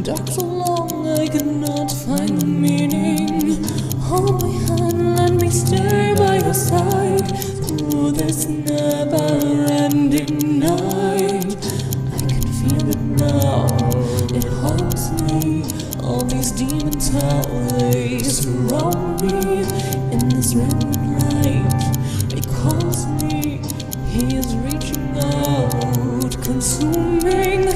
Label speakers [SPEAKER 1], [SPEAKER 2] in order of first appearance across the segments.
[SPEAKER 1] Dark so long I cannot find the meaning. Hold my hand, let me stay by your side through this never-ending night. I can feel it now, it haunts me. All these demons, how they surround me. In this red light, it calls me. He is reaching out, consuming.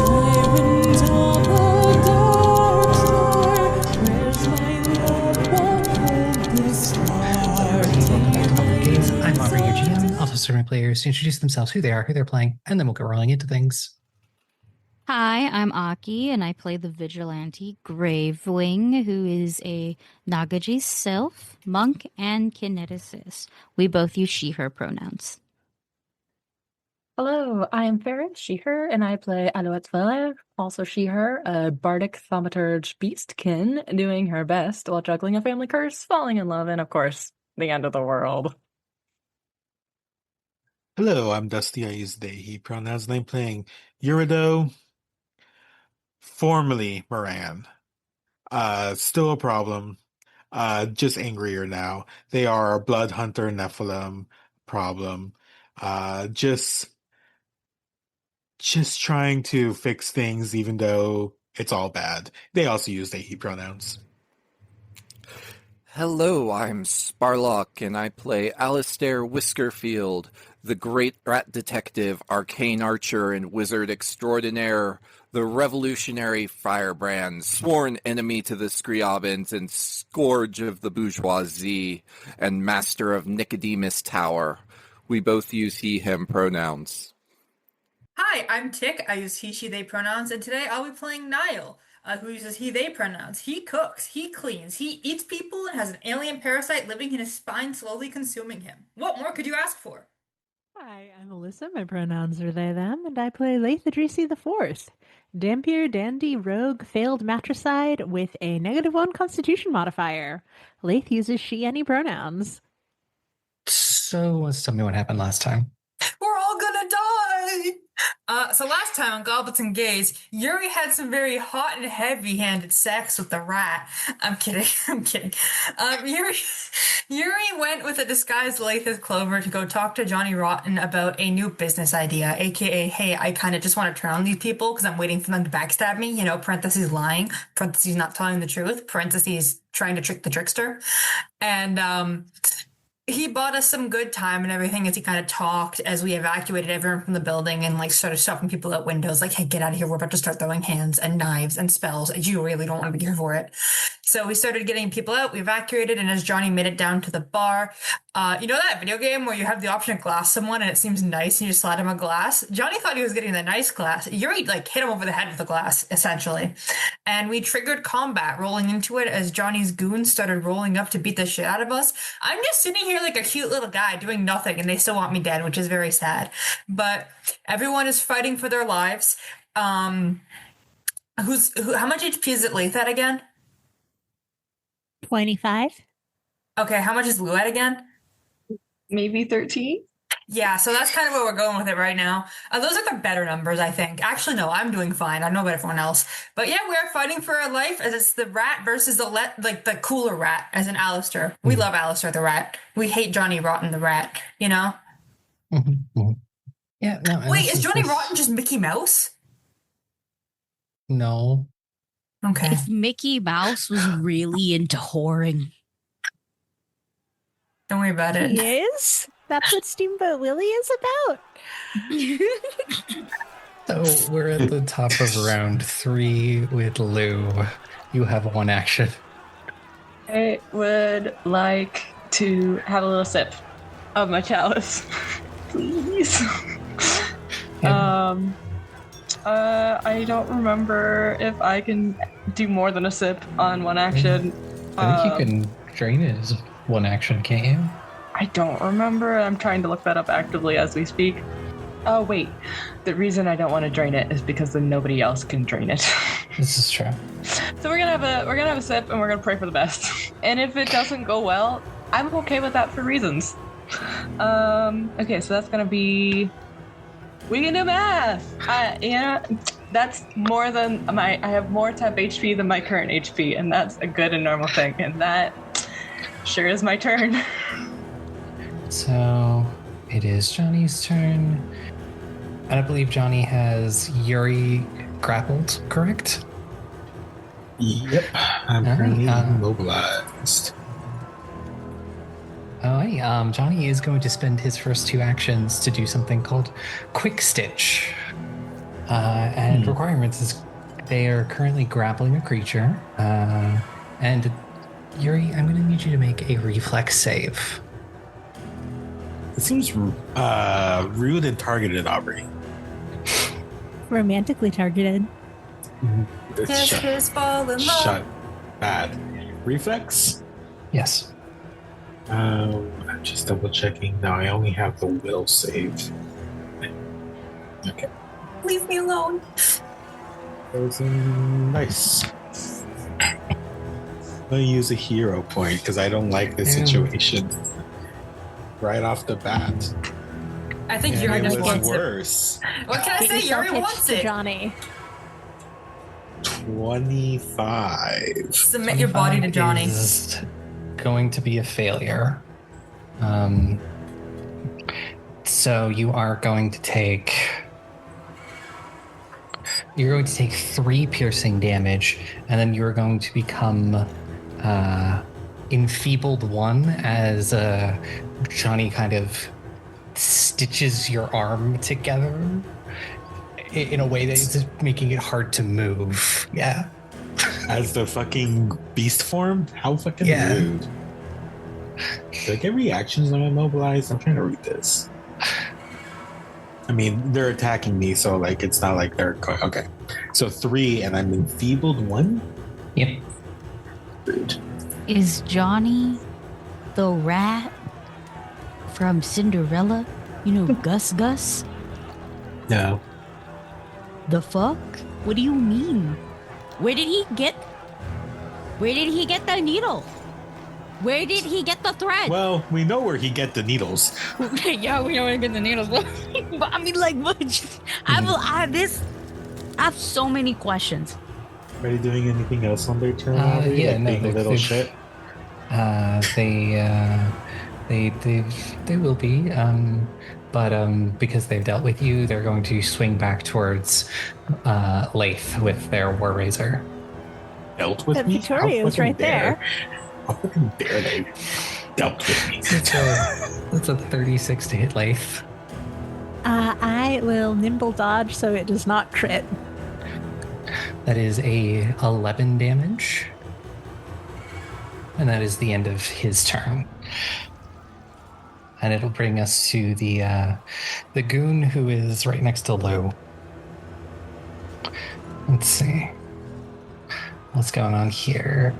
[SPEAKER 1] Tyrant of the dark star, where's my love? What hold this heart?
[SPEAKER 2] I'm Aubrey, your GM. I'll just serve my players to introduce themselves, who they are, who they're playing, and then we'll get rolling into things.
[SPEAKER 3] Hi, I'm Aki, and I play the vigilante Gravewing, who is a Nagaji sylph, monk, and kineticist. We both use she/her pronouns.
[SPEAKER 4] Hello, I am Farris, she/her, and I play Alouette, also she/her, a bardic thaumaturge beastkin, doing her best while juggling a family curse, falling in love, and of course, the end of the world.
[SPEAKER 5] Hello, I'm Dusty. I use they, he pronouns, and I'm playing Eurideux, formerly Moran. Still a problem. Just angrier now. They are a blood hunter Nephilim problem. Just trying to fix things even though it's all bad. They also use they, he pronouns.
[SPEAKER 6] Hello, I'm Sparlock, and I play Alistair Whiskerfield, the great rat detective, arcane archer, and wizard extraordinaire, the revolutionary firebrand, sworn enemy to the Scriabins and scourge of the bourgeoisie, and master of Nicodemus Tower. We both use he, him pronouns.
[SPEAKER 7] Hi, I'm Tick. I use he, she, they pronouns, and today I'll be playing Nihil, who uses he, they pronouns. He cooks, he cleans, he eats people, and has an alien parasite living in his spine, slowly consuming him. What more could you ask for?
[SPEAKER 8] Hi, I'm Alyssa. My pronouns are they, them, and I play Laeth the Fourth. Dampier, dandy, rogue, failed matricide with a -1 constitution modifier. Laeth uses she, any pronouns.
[SPEAKER 2] So let's tell me what happened last time.
[SPEAKER 7] We're all gonna die! So last time on Goblets and Gays, Yuri had some very hot and heavy-handed sex with the rat. I'm kidding. Yuri went with a disguised Laeth Clover to go talk to Johnny Rotten about a new business idea, aka, hey, I kind of just want to turn on these people because I'm waiting for them to backstab me, parentheses lying, parentheses not telling the truth, parentheses trying to trick the trickster. And, he bought us some good time and everything as he kind of talked as we evacuated everyone from the building and started shoving people out windows like, hey, get out of here. We're about to start throwing hands and knives and spells. You really don't want to be here for it. So we started getting people out. We evacuated. And as Johnny made it down to the bar, you know that video game where you have the option to glass someone and it seems nice and you just slide him a glass? Johnny thought he was getting the nice glass. Yuri hit him over the head with the glass, essentially. And we triggered combat rolling into it as Johnny's goons started rolling up to beat the shit out of us. I'm just sitting here like a cute little guy doing nothing and they still want me dead, which is very sad. But everyone is fighting for their lives. How much HP is it Laeth at again?
[SPEAKER 8] 25.
[SPEAKER 7] Okay, how much is Alouette again?
[SPEAKER 9] Maybe 13?
[SPEAKER 7] Yeah, so that's kind of where we're going with it right now. Those are the better numbers, I think. Actually, no, I'm doing fine. I don't know about everyone else. But yeah, we are fighting for our life as it's the rat versus the cooler rat, as in Alistair. We love Alistair the rat. We hate Johnny Rotten the rat,
[SPEAKER 2] Yeah, no.
[SPEAKER 7] Wait, is Johnny Rotten just Mickey Mouse?
[SPEAKER 2] No.
[SPEAKER 7] Okay.
[SPEAKER 3] If Mickey Mouse was really into whoring.
[SPEAKER 7] Don't worry about it.
[SPEAKER 8] He is? That's what Steamboat Willie is about.
[SPEAKER 2] So we're at the top of round 3 with Lou. You have one action.
[SPEAKER 9] I would like to have a little sip of my chalice, please. I don't remember if I can do more than a sip on one action.
[SPEAKER 2] I think you can drain it as one action, can't you?
[SPEAKER 9] I don't remember. I'm trying to look that up actively as we speak. Oh wait, the reason I don't want to drain it is because then nobody else can drain it.
[SPEAKER 2] This is true.
[SPEAKER 9] So we're gonna have a sip and we're gonna pray for the best. And if it doesn't go well, I'm okay with that for reasons. Okay, so that's gonna be. We can do math. That's more than I have more temp HP than my current HP, and that's a good and normal thing. And that sure is my turn.
[SPEAKER 2] So it is Johnny's turn. And I believe Johnny has Yuri grappled, correct?
[SPEAKER 5] Yep. I'm currently immobilized.
[SPEAKER 2] Alright, Johnny is going to spend his first 2 actions to do something called Quick Stitch. And requirements is they are currently grappling a creature. And Yuri, I'm going to need you to make a reflex save.
[SPEAKER 5] It seems rude and targeted, Aubrey.
[SPEAKER 8] Romantically targeted.
[SPEAKER 5] Shut. Bad. Reflex?
[SPEAKER 2] Yes.
[SPEAKER 5] I'm just double checking. No, I only have the will save. Okay.
[SPEAKER 7] Leave me alone.
[SPEAKER 5] Nice. I'm gonna use a hero point because I don't like this situation. Right off the bat.
[SPEAKER 7] I think
[SPEAKER 5] And
[SPEAKER 7] Yuri
[SPEAKER 5] it
[SPEAKER 7] just
[SPEAKER 5] was
[SPEAKER 7] wants
[SPEAKER 5] worse.
[SPEAKER 7] it. What can I say?
[SPEAKER 8] Yourself
[SPEAKER 7] Yuri
[SPEAKER 8] hitched
[SPEAKER 7] wants
[SPEAKER 8] to
[SPEAKER 7] it.
[SPEAKER 8] Johnny.
[SPEAKER 5] 25.
[SPEAKER 7] Submit your body to Johnny.
[SPEAKER 2] Is going to be a failure. So you are going to take. You're going to take 3 piercing damage, and then you're going to become enfeebled 1 as Johnny kind of stitches your arm together in a way that is making it hard to move. Yeah.
[SPEAKER 5] As the fucking beast form? How fucking rude. Do I get reactions when I'm immobilized? I'm trying to read this. I mean, they're attacking me, so like it's not like they're okay. So 3 and I'm enfeebled 1?
[SPEAKER 2] Yep.
[SPEAKER 5] Rude.
[SPEAKER 3] Is Johnny the rat from Cinderella? You know, Gus Gus?
[SPEAKER 5] No.
[SPEAKER 3] The fuck? What do you mean? Where did he get the needle? Where did he get the thread?
[SPEAKER 5] Well, we know where he get the needles.
[SPEAKER 3] Yeah, we know where he get the needles. But I mean, like, what? I have so many questions.
[SPEAKER 5] Are they doing anything else on their turn?
[SPEAKER 2] Yeah, no,
[SPEAKER 5] being a little shit.
[SPEAKER 2] They will be, but because they've dealt with you, they're going to swing back towards Laeth with their War Razor.
[SPEAKER 5] Dealt with
[SPEAKER 8] But
[SPEAKER 5] me?
[SPEAKER 8] Victoria's
[SPEAKER 5] How
[SPEAKER 8] right
[SPEAKER 5] fucking
[SPEAKER 8] there.
[SPEAKER 5] How fucking dare they dealt with me?
[SPEAKER 2] That's a 36 to hit Laeth.
[SPEAKER 8] I will nimble dodge so it does not crit.
[SPEAKER 2] That is a 11 damage. And that is the end of his turn. And it'll bring us to the goon who is right next to Lou. Let's see. What's going on here?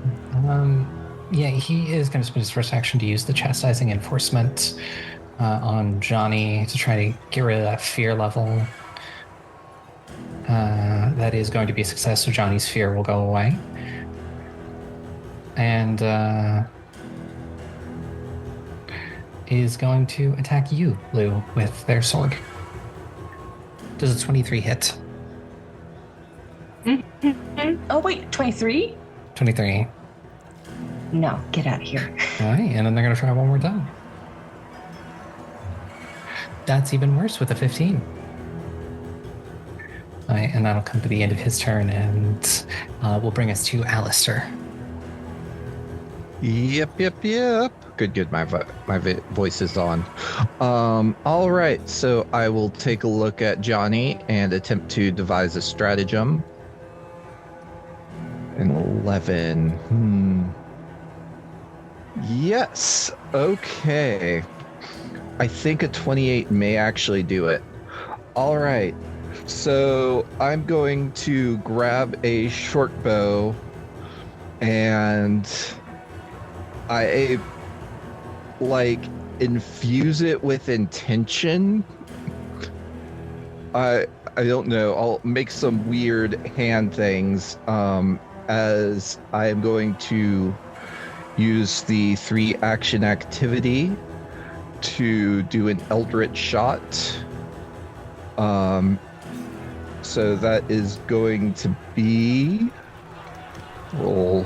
[SPEAKER 2] Yeah, he is going to spend his first action to use the chastising enforcement on Johnny to try to get rid of that fear level. That is going to be a success, so Johnny's fear will go away. And is going to attack you, Lou, with their sword. Does a 23 hit?
[SPEAKER 9] Oh wait, 23?
[SPEAKER 2] 23.
[SPEAKER 9] No, get out of here.
[SPEAKER 2] All right, and then they're going to try one more time. That's even worse with a 15. All right, and that'll come to the end of his turn, and will bring us to Alistair.
[SPEAKER 10] Yep. Good. My voice is on. All right. So I will take a look at Johnny and attempt to devise a stratagem. An 11. Yes. Okay. I think a 28 may actually do it. All right. So I'm going to grab a short bow and I infuse it with intention. I don't know. I'll make some weird hand things as I am going to use the 3 action activity to do an Eldritch shot. So that is going to be roll.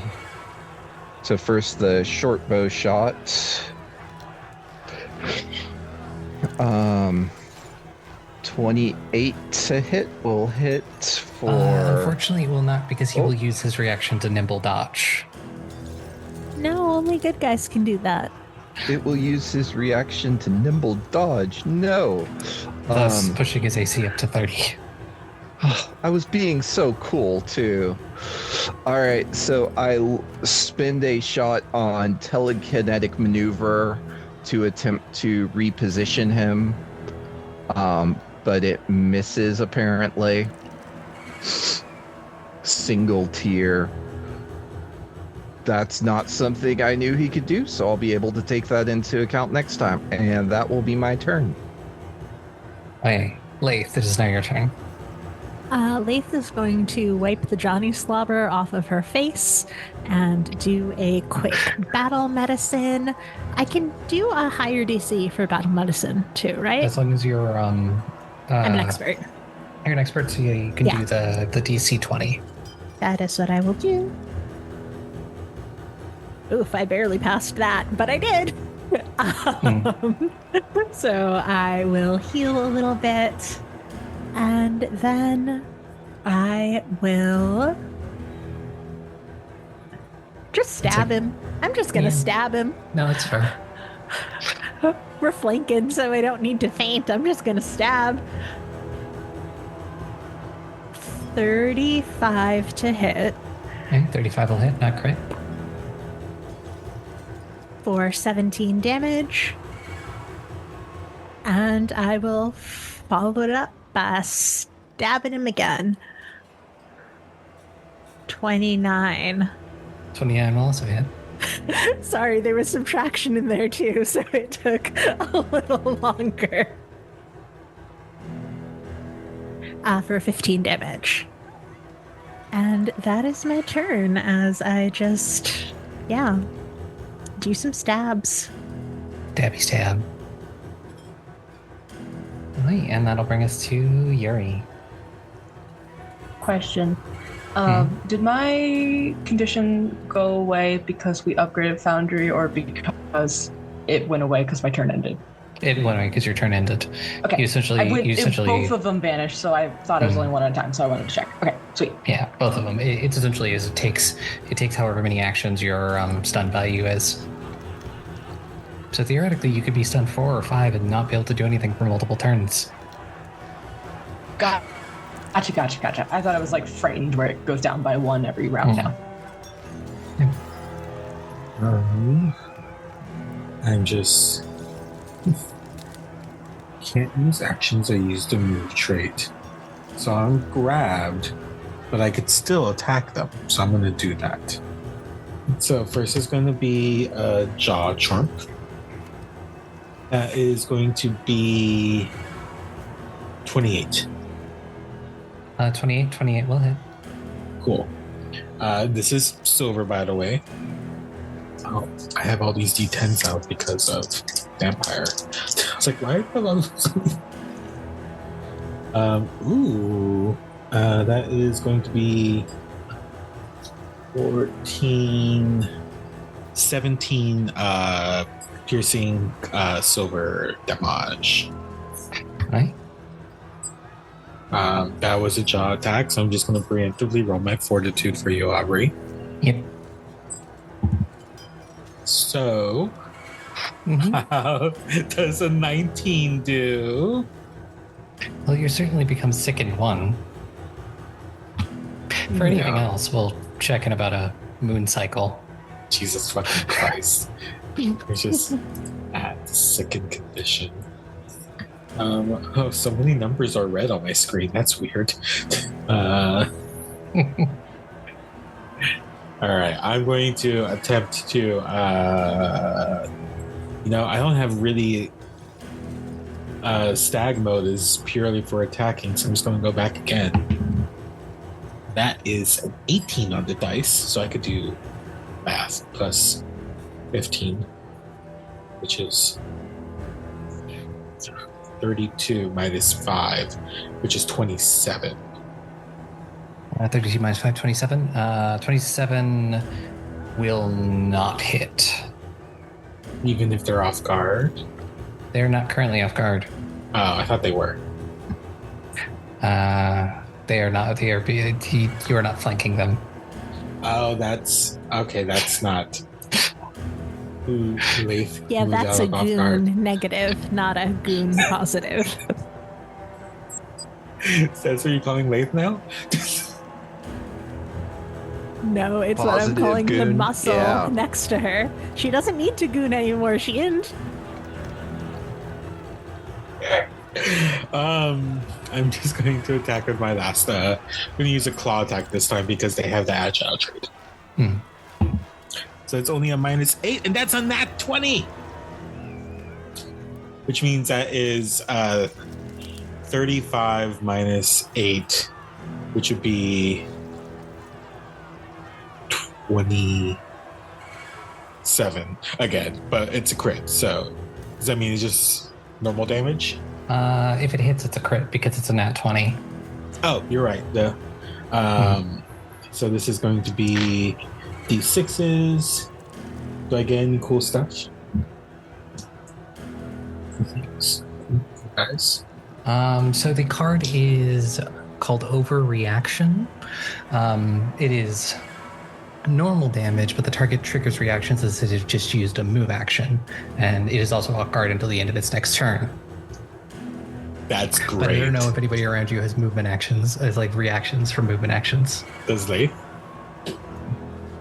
[SPEAKER 10] So first the short bow shot. 28 to hit will hit for...
[SPEAKER 2] Unfortunately, it will not, because he will use his reaction to nimble dodge.
[SPEAKER 8] No, only good guys can do that.
[SPEAKER 10] It will use his reaction to nimble dodge. No.
[SPEAKER 2] Thus pushing his AC up to 30.
[SPEAKER 10] I was being so cool, too. All right, so I spend a shot on telekinetic maneuver to attempt to reposition him. But it misses, apparently. Single tier. That's not something I knew he could do, so I'll be able to take that into account next time. And that will be my turn.
[SPEAKER 2] Okay, Laeth, it is now your turn.
[SPEAKER 8] Laeth is going to wipe the Johnny slobber off of her face and do a quick battle medicine. I can do a higher DC for battle medicine too, right?
[SPEAKER 2] As long as you're
[SPEAKER 8] I'm an expert.
[SPEAKER 2] You're an expert, so you can do the DC 20.
[SPEAKER 8] That is what I will do. Oof, I barely passed that, but I did. So I will heal a little bit, and then I will just stab him. I'm just going to stab him.
[SPEAKER 2] No, it's fair.
[SPEAKER 8] We're flanking, so I don't need to feint. I'm just going to stab. 35 to hit.
[SPEAKER 2] Okay, 35 will hit, not crit.
[SPEAKER 8] For 17 damage. And I will follow it up by stabbing him again. 29.
[SPEAKER 2] 29 will also hit.
[SPEAKER 8] Sorry, there was subtraction in there too, so it took a little longer. For 15 damage. And that is my turn as I just, do some stabs.
[SPEAKER 2] Stabby stab. Right, and that'll bring us to Yuri.
[SPEAKER 9] Question. Did my condition go away because we upgraded Foundry or because it went away because my turn ended?
[SPEAKER 2] It went away because your turn ended.
[SPEAKER 9] Okay.
[SPEAKER 2] You essentially
[SPEAKER 9] both of them vanished, so I thought it was only one at a time, so I wanted to check. Okay, sweet.
[SPEAKER 2] Yeah, both of them. It essentially is. It takes however many actions your stun value is. So theoretically, you could be stunned 4 or 5 and not be able to do anything for multiple turns.
[SPEAKER 9] Gotcha. I thought it was like frightened, where it goes down by 1 every round now.
[SPEAKER 5] I'm just can't use actions I used a move trait, so I'm grabbed, but I could still attack them. So I'm going to do that. So first is going to be a jaw chomp. That is going to be 28.
[SPEAKER 2] 28 will hit.
[SPEAKER 5] Cool. This is silver, by the way. Oh, I have all these D10s out because of vampire. I was like, why are those? That is going to be 17 piercing silver damage.
[SPEAKER 2] Right.
[SPEAKER 5] That was a jaw attack, so I'm just going to preemptively roll my fortitude for you, Aubrey.
[SPEAKER 2] Yep.
[SPEAKER 5] So,
[SPEAKER 2] Mhm.
[SPEAKER 5] how does a 19 do?
[SPEAKER 2] Well, you certainly become sickened one. For anything
[SPEAKER 5] Yeah.
[SPEAKER 2] else, we'll check in about a moon cycle.
[SPEAKER 5] Jesus fucking Christ. It's just at the second condition. Oh, so many numbers are red on my screen. That's weird. All right, I'm going to attempt to. I don't have really. Stag mode is purely for attacking, so I'm just going to go back again. That is an 18 on the dice, so I could do math plus 15, which is 32 minus 5, which is 27.
[SPEAKER 2] 32 minus 5, 27. 27 will not hit.
[SPEAKER 5] Even if they're off guard?
[SPEAKER 2] They're not currently off guard.
[SPEAKER 5] Oh, I thought they were.
[SPEAKER 2] They are not. You are not flanking them.
[SPEAKER 5] Oh, that's okay. That's not. Laeth
[SPEAKER 8] Yeah,
[SPEAKER 5] moves
[SPEAKER 8] that's
[SPEAKER 5] out
[SPEAKER 8] a
[SPEAKER 5] of off guard.
[SPEAKER 8] goon negative, not a goon positive.
[SPEAKER 5] That's what you're calling Laeth now?
[SPEAKER 8] No, it's what I'm
[SPEAKER 10] Positive
[SPEAKER 8] calling the
[SPEAKER 10] goon,
[SPEAKER 8] muscle
[SPEAKER 10] yeah.
[SPEAKER 8] next to her. She doesn't need to goon anymore. She isn't.
[SPEAKER 5] I'm just going to attack with my last. I'm going to use a claw attack this time because they have the agile trait. So it's only a -8, and that's a nat 20, which means that is 35 minus 8, which would be 27 again. But it's a crit, so does that mean it's just normal damage?
[SPEAKER 2] If it hits, it's a crit because it's a nat 20.
[SPEAKER 5] Oh, you're right. So this is going to be D6s. Do I get any cool stuff? Guys.
[SPEAKER 2] So the card is called Overreaction. It is normal damage, but the target triggers reactions as if it just used a move action, and it is also off guard until the end of its next turn.
[SPEAKER 5] That's great.
[SPEAKER 2] But I don't know if anybody around you has movement actions, as like reactions for movement actions.
[SPEAKER 5] Does Laeth?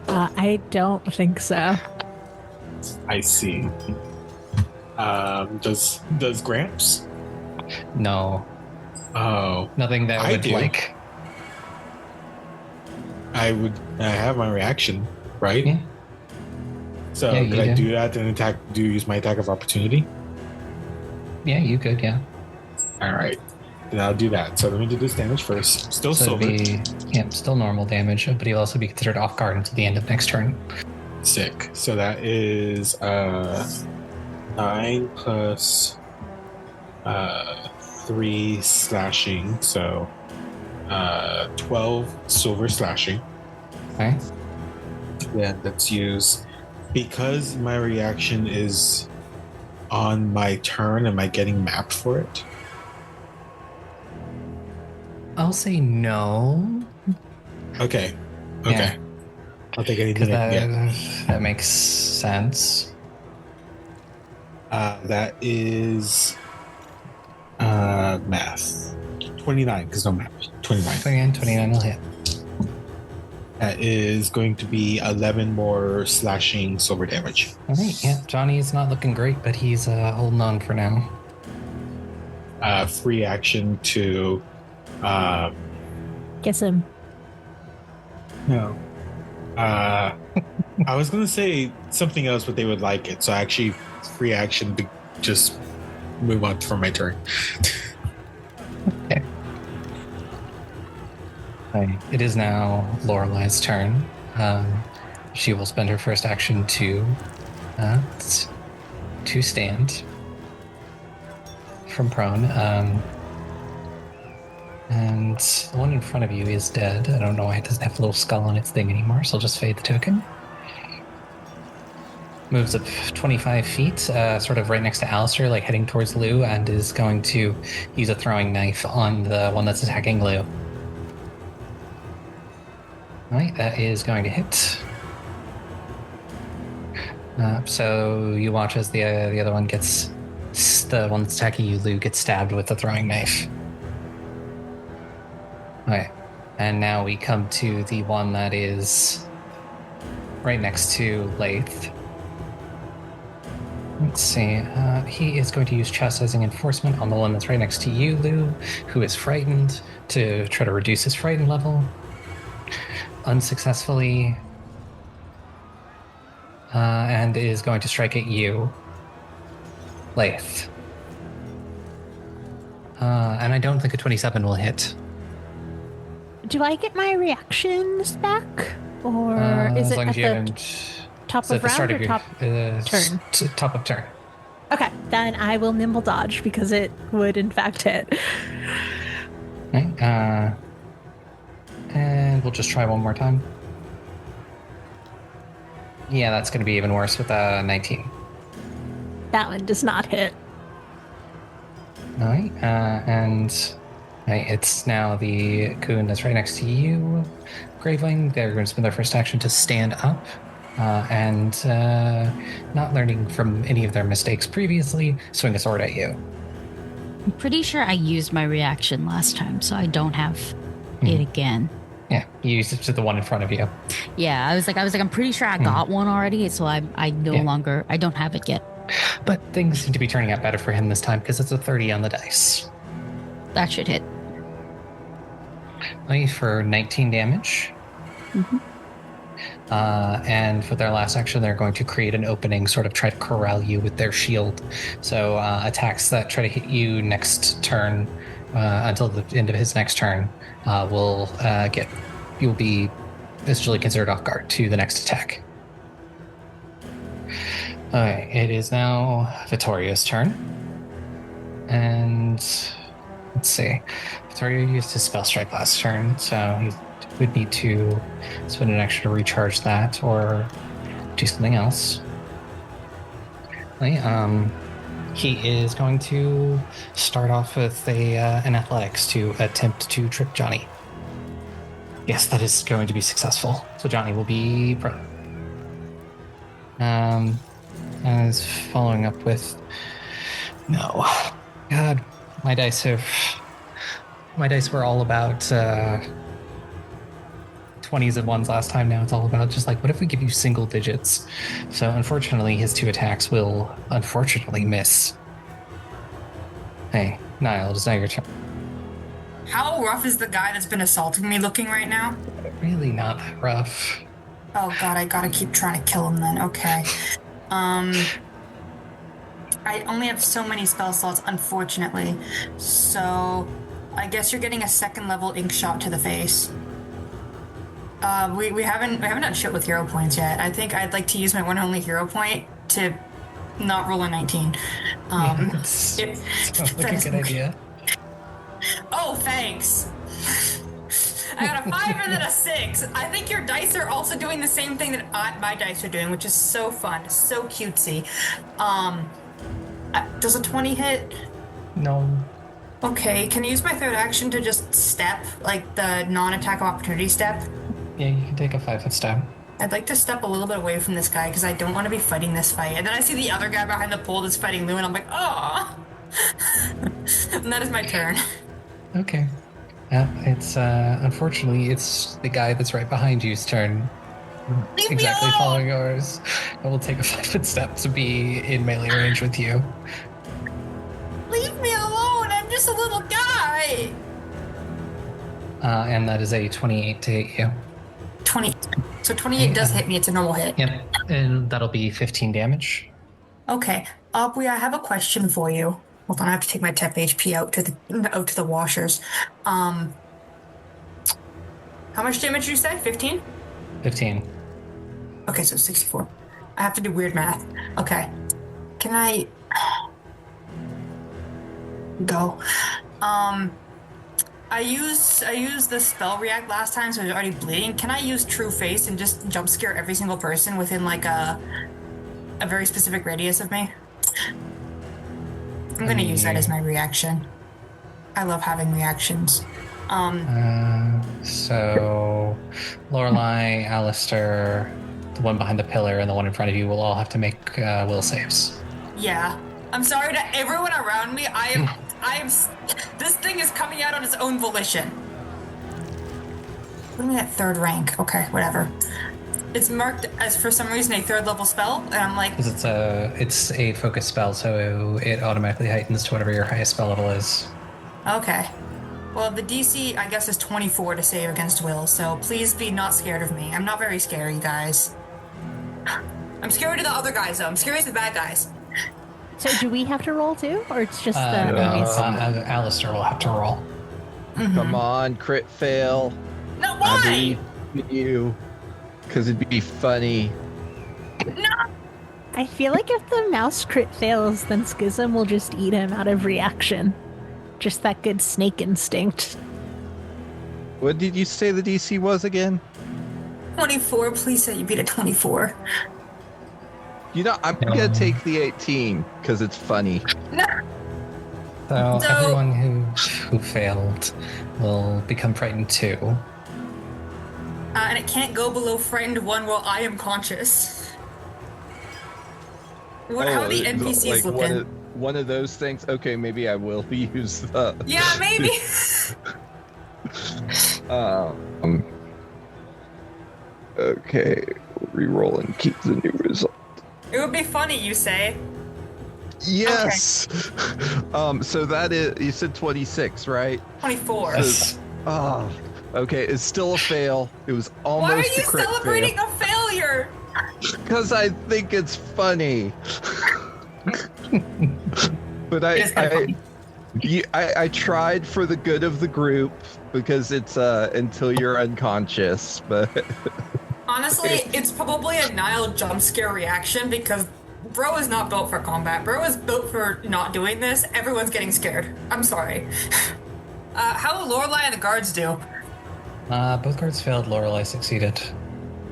[SPEAKER 8] I don't think so.
[SPEAKER 5] I see. Does Gramps?
[SPEAKER 2] No,
[SPEAKER 5] Oh,
[SPEAKER 2] nothing that
[SPEAKER 5] I
[SPEAKER 2] would
[SPEAKER 5] do.
[SPEAKER 2] like.
[SPEAKER 5] I have my reaction, right?
[SPEAKER 2] Yeah.
[SPEAKER 5] So
[SPEAKER 2] Yeah,
[SPEAKER 5] could
[SPEAKER 2] you
[SPEAKER 5] I
[SPEAKER 2] do.
[SPEAKER 5] do that and attack? Do use my attack of opportunity?
[SPEAKER 2] Yeah, you could. Yeah.
[SPEAKER 5] All right, then I'll do that. So let me do this damage first. Still
[SPEAKER 2] So
[SPEAKER 5] silver.
[SPEAKER 2] it'd be still normal damage, but he'll also be considered off guard until the end of next turn.
[SPEAKER 5] Sick. So that is 9 plus 3 slashing. So 12 silver slashing.
[SPEAKER 2] Okay.
[SPEAKER 5] Yeah, let's use, because my reaction is on my turn. Am I getting mapped for it?
[SPEAKER 2] I'll say no.
[SPEAKER 5] Okay.
[SPEAKER 2] Yeah.
[SPEAKER 5] I'll take
[SPEAKER 2] Because
[SPEAKER 5] anything I can
[SPEAKER 2] that makes sense.
[SPEAKER 5] get. That is math. 29, because no math. 29.
[SPEAKER 2] 29 will hit.
[SPEAKER 5] That is going to be 11 more slashing silver damage.
[SPEAKER 2] All right, yeah. Johnny is not looking great, but he's holding on for now.
[SPEAKER 5] Free action to
[SPEAKER 8] Kiss him.
[SPEAKER 5] no. I was gonna say something else, but they would like it. So I actually free action to just move on from my turn.
[SPEAKER 2] Okay. Right. It is now Lorelai's turn. She will spend her first action to stand from prone. And the one in front of you is dead. I don't know why it doesn't have a little skull on its thing anymore, so I'll just fade the token. Moves up 25 feet, sort of right next to Alistair, like heading towards Lou, and is going to use a throwing knife on the one that's attacking Lou. Alright, that is going to hit. So you watch as the other one gets, the one that's attacking you, Lou, gets stabbed with the throwing knife. Okay, and now we come to the one that is right next to Laeth. Let's see. He is going to use chastising enforcement on the one that's right next to you, Lou, who is frightened, to try to reduce his frightened level. Unsuccessfully. And is going to strike at you, Laeth. And I don't think a 27 will hit.
[SPEAKER 8] Do I get my reactions back? Or is
[SPEAKER 2] as
[SPEAKER 8] it
[SPEAKER 2] long as
[SPEAKER 8] at
[SPEAKER 2] you
[SPEAKER 8] the
[SPEAKER 2] haven't,
[SPEAKER 8] top
[SPEAKER 2] it's at
[SPEAKER 8] of
[SPEAKER 2] the start
[SPEAKER 8] round
[SPEAKER 2] of
[SPEAKER 8] or
[SPEAKER 2] your
[SPEAKER 8] turn?
[SPEAKER 2] Top of turn.
[SPEAKER 8] Okay, then I will nimble dodge because it would in fact hit.
[SPEAKER 2] Okay, and we'll just try one more time. Yeah, that's going to be even worse with a 19.
[SPEAKER 8] That one does not hit.
[SPEAKER 2] All right, and it's now the goon that's right next to you, Gravewing. They're going to spend their first action to stand up, and not learning from any of their mistakes previously, swing a sword at you.
[SPEAKER 3] I'm pretty sure I used my reaction last time, so I don't have it again.
[SPEAKER 2] Yeah, you used it to the one in front of you.
[SPEAKER 3] Yeah, I was like, I'm pretty sure I got one already, so I don't have it yet.
[SPEAKER 2] But things seem to be turning out better for him this time because it's a 30 on the dice.
[SPEAKER 3] That should hit.
[SPEAKER 2] For 19 damage.
[SPEAKER 3] Mm-hmm.
[SPEAKER 2] And for their last action, they're going to create an opening, sort of try to corral you with their shield. So attacks that try to hit you next turn, until the end of his next turn, you'll be visually considered off guard to the next attack. Alright, it is now Vittoria's turn. And let's see. Vittoria used his spell strike last turn, so he would need to spend an action to recharge that or do something else. He is going to start off with an athletics to attempt to trip Johnny. Yes, that is going to be successful. So Johnny will be prone. And is following up with no. God, my dice were all about 20s and 1s last time. Now it's all about just like, what if we give you single digits? So unfortunately, his 2 attacks will unfortunately miss. Hey, Nihil, it's now your turn.
[SPEAKER 7] How rough is the guy that's been assaulting me looking right now?
[SPEAKER 2] Really not that rough.
[SPEAKER 7] Oh god, I gotta keep trying to kill him then. Okay. I only have so many spell slots, unfortunately. So I guess you're getting a 2nd level ink shot to the face. We haven't done shit with hero points yet. I think I'd like to use my one and only hero point to not roll a 19.
[SPEAKER 2] Sounds like a good idea.
[SPEAKER 7] Oh, thanks. I got a 5 and then a 6. I think your dice are also doing the same thing that my dice are doing, which is so fun, so cutesy. Does a 20 hit?
[SPEAKER 2] No.
[SPEAKER 7] Okay, can I use my 3rd action to just step, like the non-attack of opportunity step?
[SPEAKER 2] Yeah, you can take a 5-foot step.
[SPEAKER 7] I'd like to step a little bit away from this guy because I don't want to be fighting this fight. And then I see the other guy behind the pole that's fighting Lou, and I'm like, oh. And that is my turn.
[SPEAKER 2] Okay. It's unfortunately it's the guy that's right behind you's turn.
[SPEAKER 7] Leave
[SPEAKER 2] Exactly
[SPEAKER 7] me alone!
[SPEAKER 2] following yours. I will take a 5-foot step to be in melee range with you.
[SPEAKER 7] Leave me alone! I'm just a little guy!
[SPEAKER 2] And that is a 28 to hit you.
[SPEAKER 7] 20. So 28 does hit me. It's a normal hit.
[SPEAKER 2] Yep. And that'll be 15 damage.
[SPEAKER 7] Okay. Aubrey, I have a question for you. Hold on, I have to take my temp HP out to the washers. How much damage did you say? 15?
[SPEAKER 2] 15.
[SPEAKER 7] Okay, so 64. I have to do weird math. Okay. Can I go? I used the spell react last time, so it was already bleeding. Can I use True Face and just jump scare every single person within like a very specific radius of me? I'm gonna use that as my reaction. I love having reactions.
[SPEAKER 2] So Lorelei, Alistair, the one behind the pillar and the one in front of you will all have to make will saves.
[SPEAKER 7] Yeah. I'm sorry to everyone around me. I am. This thing is coming out on its own volition. What do you mean at 3rd rank? Okay, whatever. It's marked as, for some reason, a 3rd level spell, and I'm like...
[SPEAKER 2] Because it's a focus spell, so it automatically heightens to whatever your highest spell level is.
[SPEAKER 7] Okay. Well, the DC, I guess, is 24 to save against will, so please be not scared of me. I'm not very scary, guys. I'm scared of the other guys, though. I'm scared of the bad guys.
[SPEAKER 8] So do we have to roll too, or it's just the
[SPEAKER 2] Alistair will have to roll.
[SPEAKER 7] Mm-hmm.
[SPEAKER 10] Come on, crit fail.
[SPEAKER 7] No, why?
[SPEAKER 10] I believe in you, because it'd be funny.
[SPEAKER 7] No!
[SPEAKER 8] I feel like if the mouse crit fails, then Schism will just eat him out of reaction. Just that good snake instinct.
[SPEAKER 10] What did you say the DC was again?
[SPEAKER 7] 24, please say you beat a 24.
[SPEAKER 10] You know, I'm gonna take the 18 because it's funny.
[SPEAKER 7] No!
[SPEAKER 2] So everyone who failed will become frightened 2.
[SPEAKER 7] And it can't go below frightened 1 while I am conscious. How are the NPCs looking?
[SPEAKER 10] One of those things. Okay, maybe I will use the.
[SPEAKER 7] Yeah, maybe.
[SPEAKER 10] Okay, reroll and keep the new result.
[SPEAKER 7] It would be funny, you say.
[SPEAKER 10] Yes. Okay. So that is, you said 26, right?
[SPEAKER 7] 24.
[SPEAKER 2] Yes.
[SPEAKER 10] Okay, it's still a fail. It was almost
[SPEAKER 7] Why are
[SPEAKER 10] a
[SPEAKER 7] you
[SPEAKER 10] crit
[SPEAKER 7] celebrating a failure?
[SPEAKER 10] Because I think it's funny. But I tried for the good of the group because it's until you're unconscious, but
[SPEAKER 7] honestly, it's probably a Nihil jump scare reaction because bro is not built for combat. Bro is built for not doing this. Everyone's getting scared. I'm sorry. How will Lorelei and the guards do?
[SPEAKER 2] Both guards failed. Lorelei succeeded.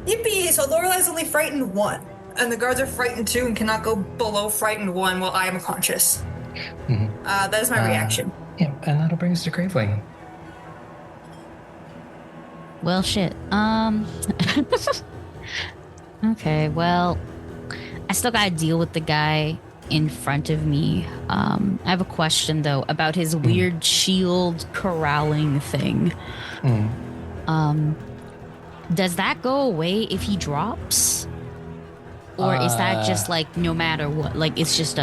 [SPEAKER 7] Yippee! So Lorelei's only frightened 1, and the guards are frightened 2 and cannot go below frightened 1 while I am conscious.
[SPEAKER 2] Mm-hmm.
[SPEAKER 7] That is my reaction.
[SPEAKER 2] Yeah, and that'll bring us to Gravewing.
[SPEAKER 3] Well, shit. Okay, well, I still gotta deal with the guy in front of me. I have a question, though, about his weird shield corralling thing. Does that go away if he drops? Or is that just, like, no matter what? Like, it's just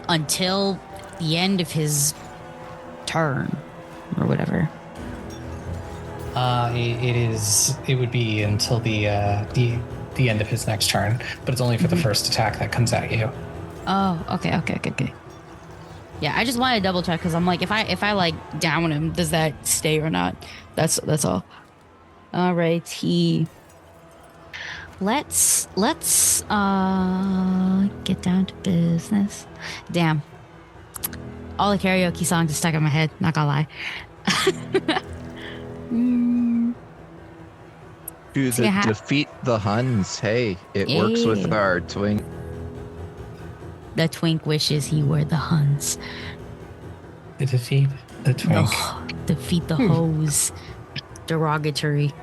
[SPEAKER 3] until the end of his turn, or whatever?
[SPEAKER 2] It would be until the end of his next turn, but it's only for the first attack that comes at you.
[SPEAKER 3] Oh, okay. Yeah, I just want to double check because I'm like, if I like down him, does that stay or not? That's all. All right, let's get down to business. Damn, all the karaoke songs are stuck in my head. Not gonna lie.
[SPEAKER 10] To defeat the Huns. Hey, it works with our twink.
[SPEAKER 3] The twink wishes he were the Huns.
[SPEAKER 2] To defeat the twink.
[SPEAKER 3] Defeat the hoes. Derogatory.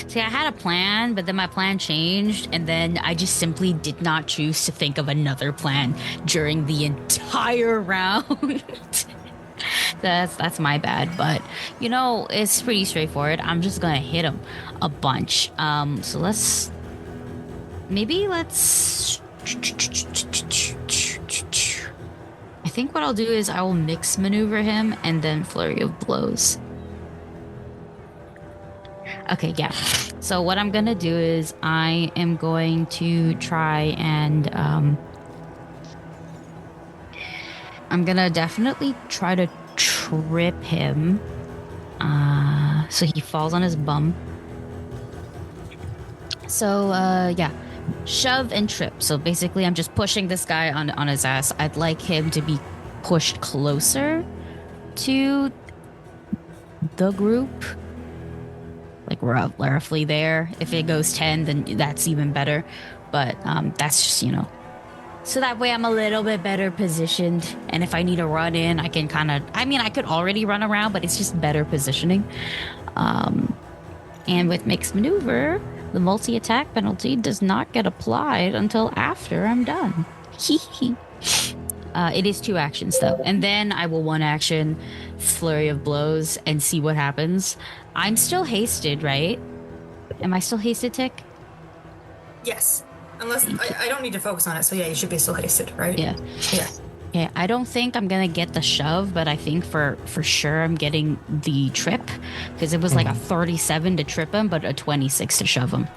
[SPEAKER 3] See, I had a plan, but then my plan changed, and then I just simply did not choose to think of another plan during the entire round. That's my bad, but you know, it's pretty straightforward. I'm just gonna hit him a bunch. So let's I think what I'll do is I will mix maneuver him and then flurry of blows. Okay, yeah. So what I'm gonna do is I am going to try and I'm gonna definitely try to trip him so he falls on his bum. So yeah, shove and trip. So basically I'm just pushing this guy on his ass. I'd like him to be pushed closer to the group, like roughly there. If it goes 10, then that's even better, but that's just, you know, so that way I'm a little bit better positioned, and if I need to run in, I can kind of, I mean, I could already run around, but it's just better positioning. And with mixed maneuver, the multi-attack penalty does not get applied until after I'm done. It is 2 actions though, and then I will 1 action flurry of blows and see what happens. I'm still hasted, right? Am I still hasted, Tick?
[SPEAKER 7] Yes. Unless I don't need to focus on it, so yeah, you should be still hasted, right?
[SPEAKER 3] Yeah.
[SPEAKER 7] Yeah.
[SPEAKER 3] Yeah, I don't think I'm gonna get the shove, but I think for sure I'm getting the trip, because it was like a 37 to trip him, but a 26 to shove him.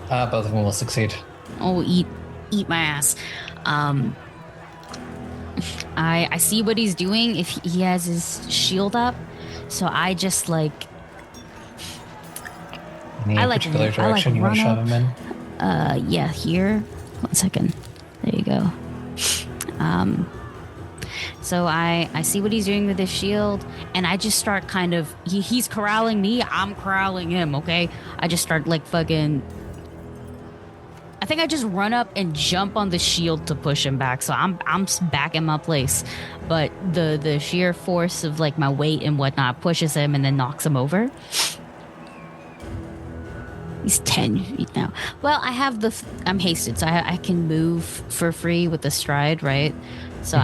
[SPEAKER 2] Both of them will succeed.
[SPEAKER 3] Oh, eat my ass. I see what he's doing. If he has his shield up, so I just like.
[SPEAKER 2] Any particular direction you want to shove him in?
[SPEAKER 3] Yeah, here. 1 second. There you go. So I see what he's doing with his shield, and I just start kind of, he's corralling me, I'm corralling him, okay? I just start like fucking, I think I just run up and jump on the shield to push him back, so I'm back in my place. But the sheer force of like my weight and whatnot pushes him and then knocks him over. He's 10 feet now. Well, I have I'm hasted, so I can move for free with the stride, right? So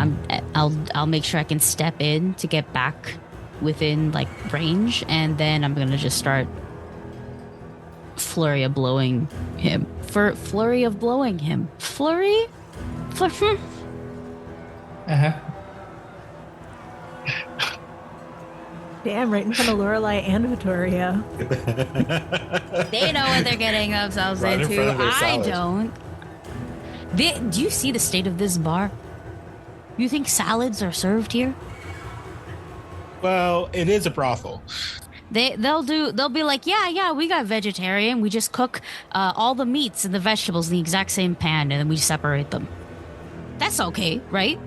[SPEAKER 3] I'll make sure I can step in to get back within like range, and then I'm gonna just start flurry of blowing him. Flurry?
[SPEAKER 8] Damn, right in front of Lorelei and Vittoria.
[SPEAKER 3] They know what they're getting themselves
[SPEAKER 5] Right in
[SPEAKER 3] into.
[SPEAKER 5] front of their
[SPEAKER 3] I
[SPEAKER 5] salad.
[SPEAKER 3] don't. Do you see the state of this bar? You think salads are served here?
[SPEAKER 5] Well, it is a brothel.
[SPEAKER 3] They'll be like, yeah, we got vegetarian. We just cook all the meats and the vegetables in the exact same pan, and then we separate them. That's okay, right?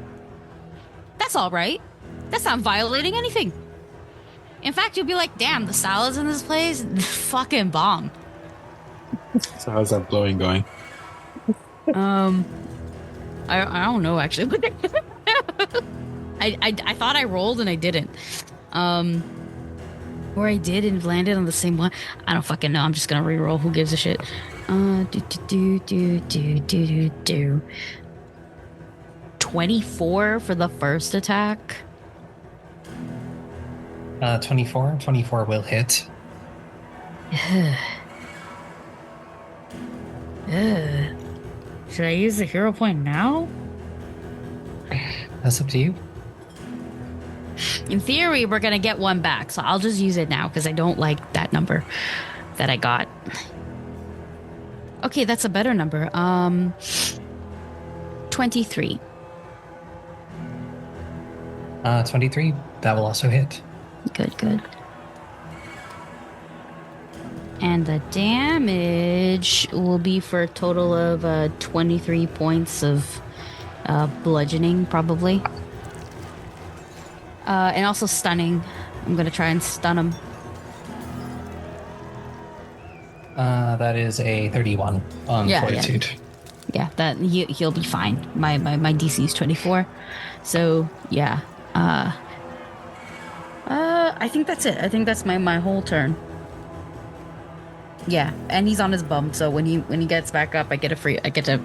[SPEAKER 3] That's all right. That's not violating anything. In fact, you'll be like, damn, the salads in this place, fucking bomb.
[SPEAKER 5] So how's that blowing going?
[SPEAKER 3] I don't know, actually. I thought I rolled and I didn't. Or I did and landed on the same one. I don't fucking know. I'm just gonna re-roll. Who gives a shit? 24 for the first attack.
[SPEAKER 2] 24 will hit.
[SPEAKER 3] Should I use the hero point now?
[SPEAKER 2] That's up to you.
[SPEAKER 3] In theory, we're gonna get 1 back, so I'll just use it now because I don't like that number that I got. Okay, that's a better number. 23.
[SPEAKER 2] 23, that will also hit.
[SPEAKER 3] Good. And the damage will be for a total of 23 points of bludgeoning, probably. And also stunning. I'm gonna try and stun him.
[SPEAKER 2] That is a 31 on Fortitude.
[SPEAKER 3] Yeah, that he'll be fine. My DC is 24, so yeah. I think that's it. I think that's my whole turn. Yeah, and he's on his bum, so when he gets back up, I get to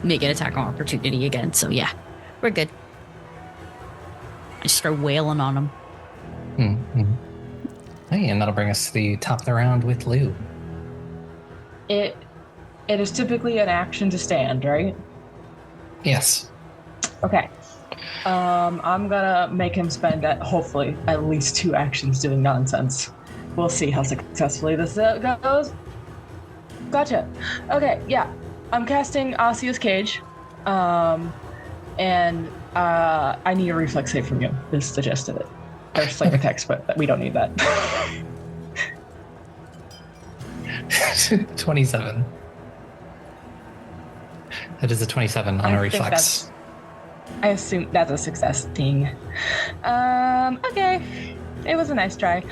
[SPEAKER 3] make an attack on opportunity again. So yeah, we're good. I just start wailing on him.
[SPEAKER 2] Mm-hmm. Hey, and that'll bring us to the top of the round with Lou.
[SPEAKER 9] It is typically an action to stand, right?
[SPEAKER 2] Yes.
[SPEAKER 9] Okay. I'm gonna make him spend hopefully at least 2 actions doing nonsense. We'll see how successfully this goes. Gotcha. Okay, yeah. I'm casting Osseous Cage. And I need a reflex save from you, is the gist of it. There's like a text, but we don't need that.
[SPEAKER 2] 27. That is a 27 on a reflex.
[SPEAKER 9] I assume that's a success thing. Okay. It was a nice try.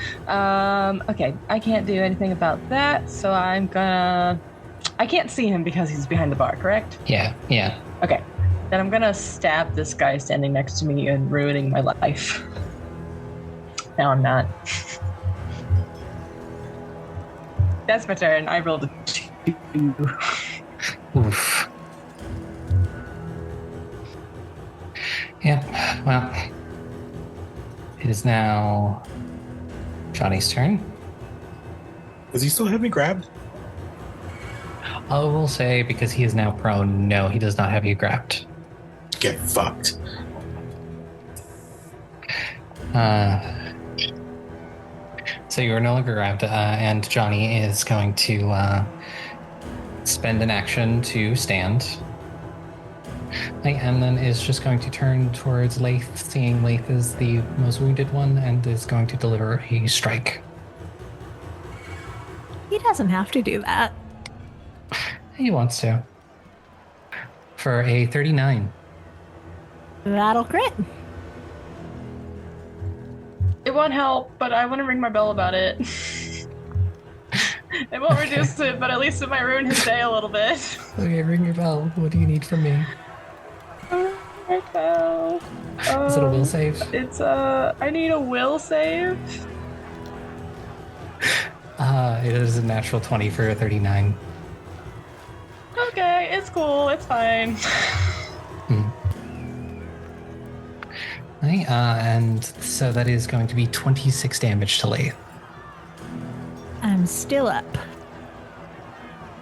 [SPEAKER 9] Okay, I can't do anything about that, so I can't see him because he's behind the bar, correct?
[SPEAKER 2] Yeah.
[SPEAKER 9] Okay. Then I'm gonna stab this guy standing next to me and ruining my life. No, I'm not. That's my turn. I rolled a 2.
[SPEAKER 2] Oof. Yeah, well, it is now Johnny's turn.
[SPEAKER 5] Does he still have me grabbed?
[SPEAKER 2] I will say, because he is now prone, no, he does not have you grabbed.
[SPEAKER 5] Get fucked.
[SPEAKER 2] So you are no longer grabbed, and Johnny is going to spend an action to stand. And then is just going to turn towards Laeth, seeing Laeth is the most wounded one, and is going to deliver a strike.
[SPEAKER 8] He doesn't have to do that.
[SPEAKER 2] He wants to. For a 39.
[SPEAKER 8] That'll crit.
[SPEAKER 9] It won't help, but I want to ring my bell about it. It won't reduce it, but at least it might ruin his day a little bit.
[SPEAKER 2] Okay, ring your bell. What do you need from me?
[SPEAKER 9] My bell.
[SPEAKER 2] Is it a will save?
[SPEAKER 9] It's I need a will save.
[SPEAKER 2] It is a natural 20 for a 39.
[SPEAKER 9] Okay, it's cool. It's fine.
[SPEAKER 2] Right, and so that is going to be 26 damage to Laeth.
[SPEAKER 8] I'm still up.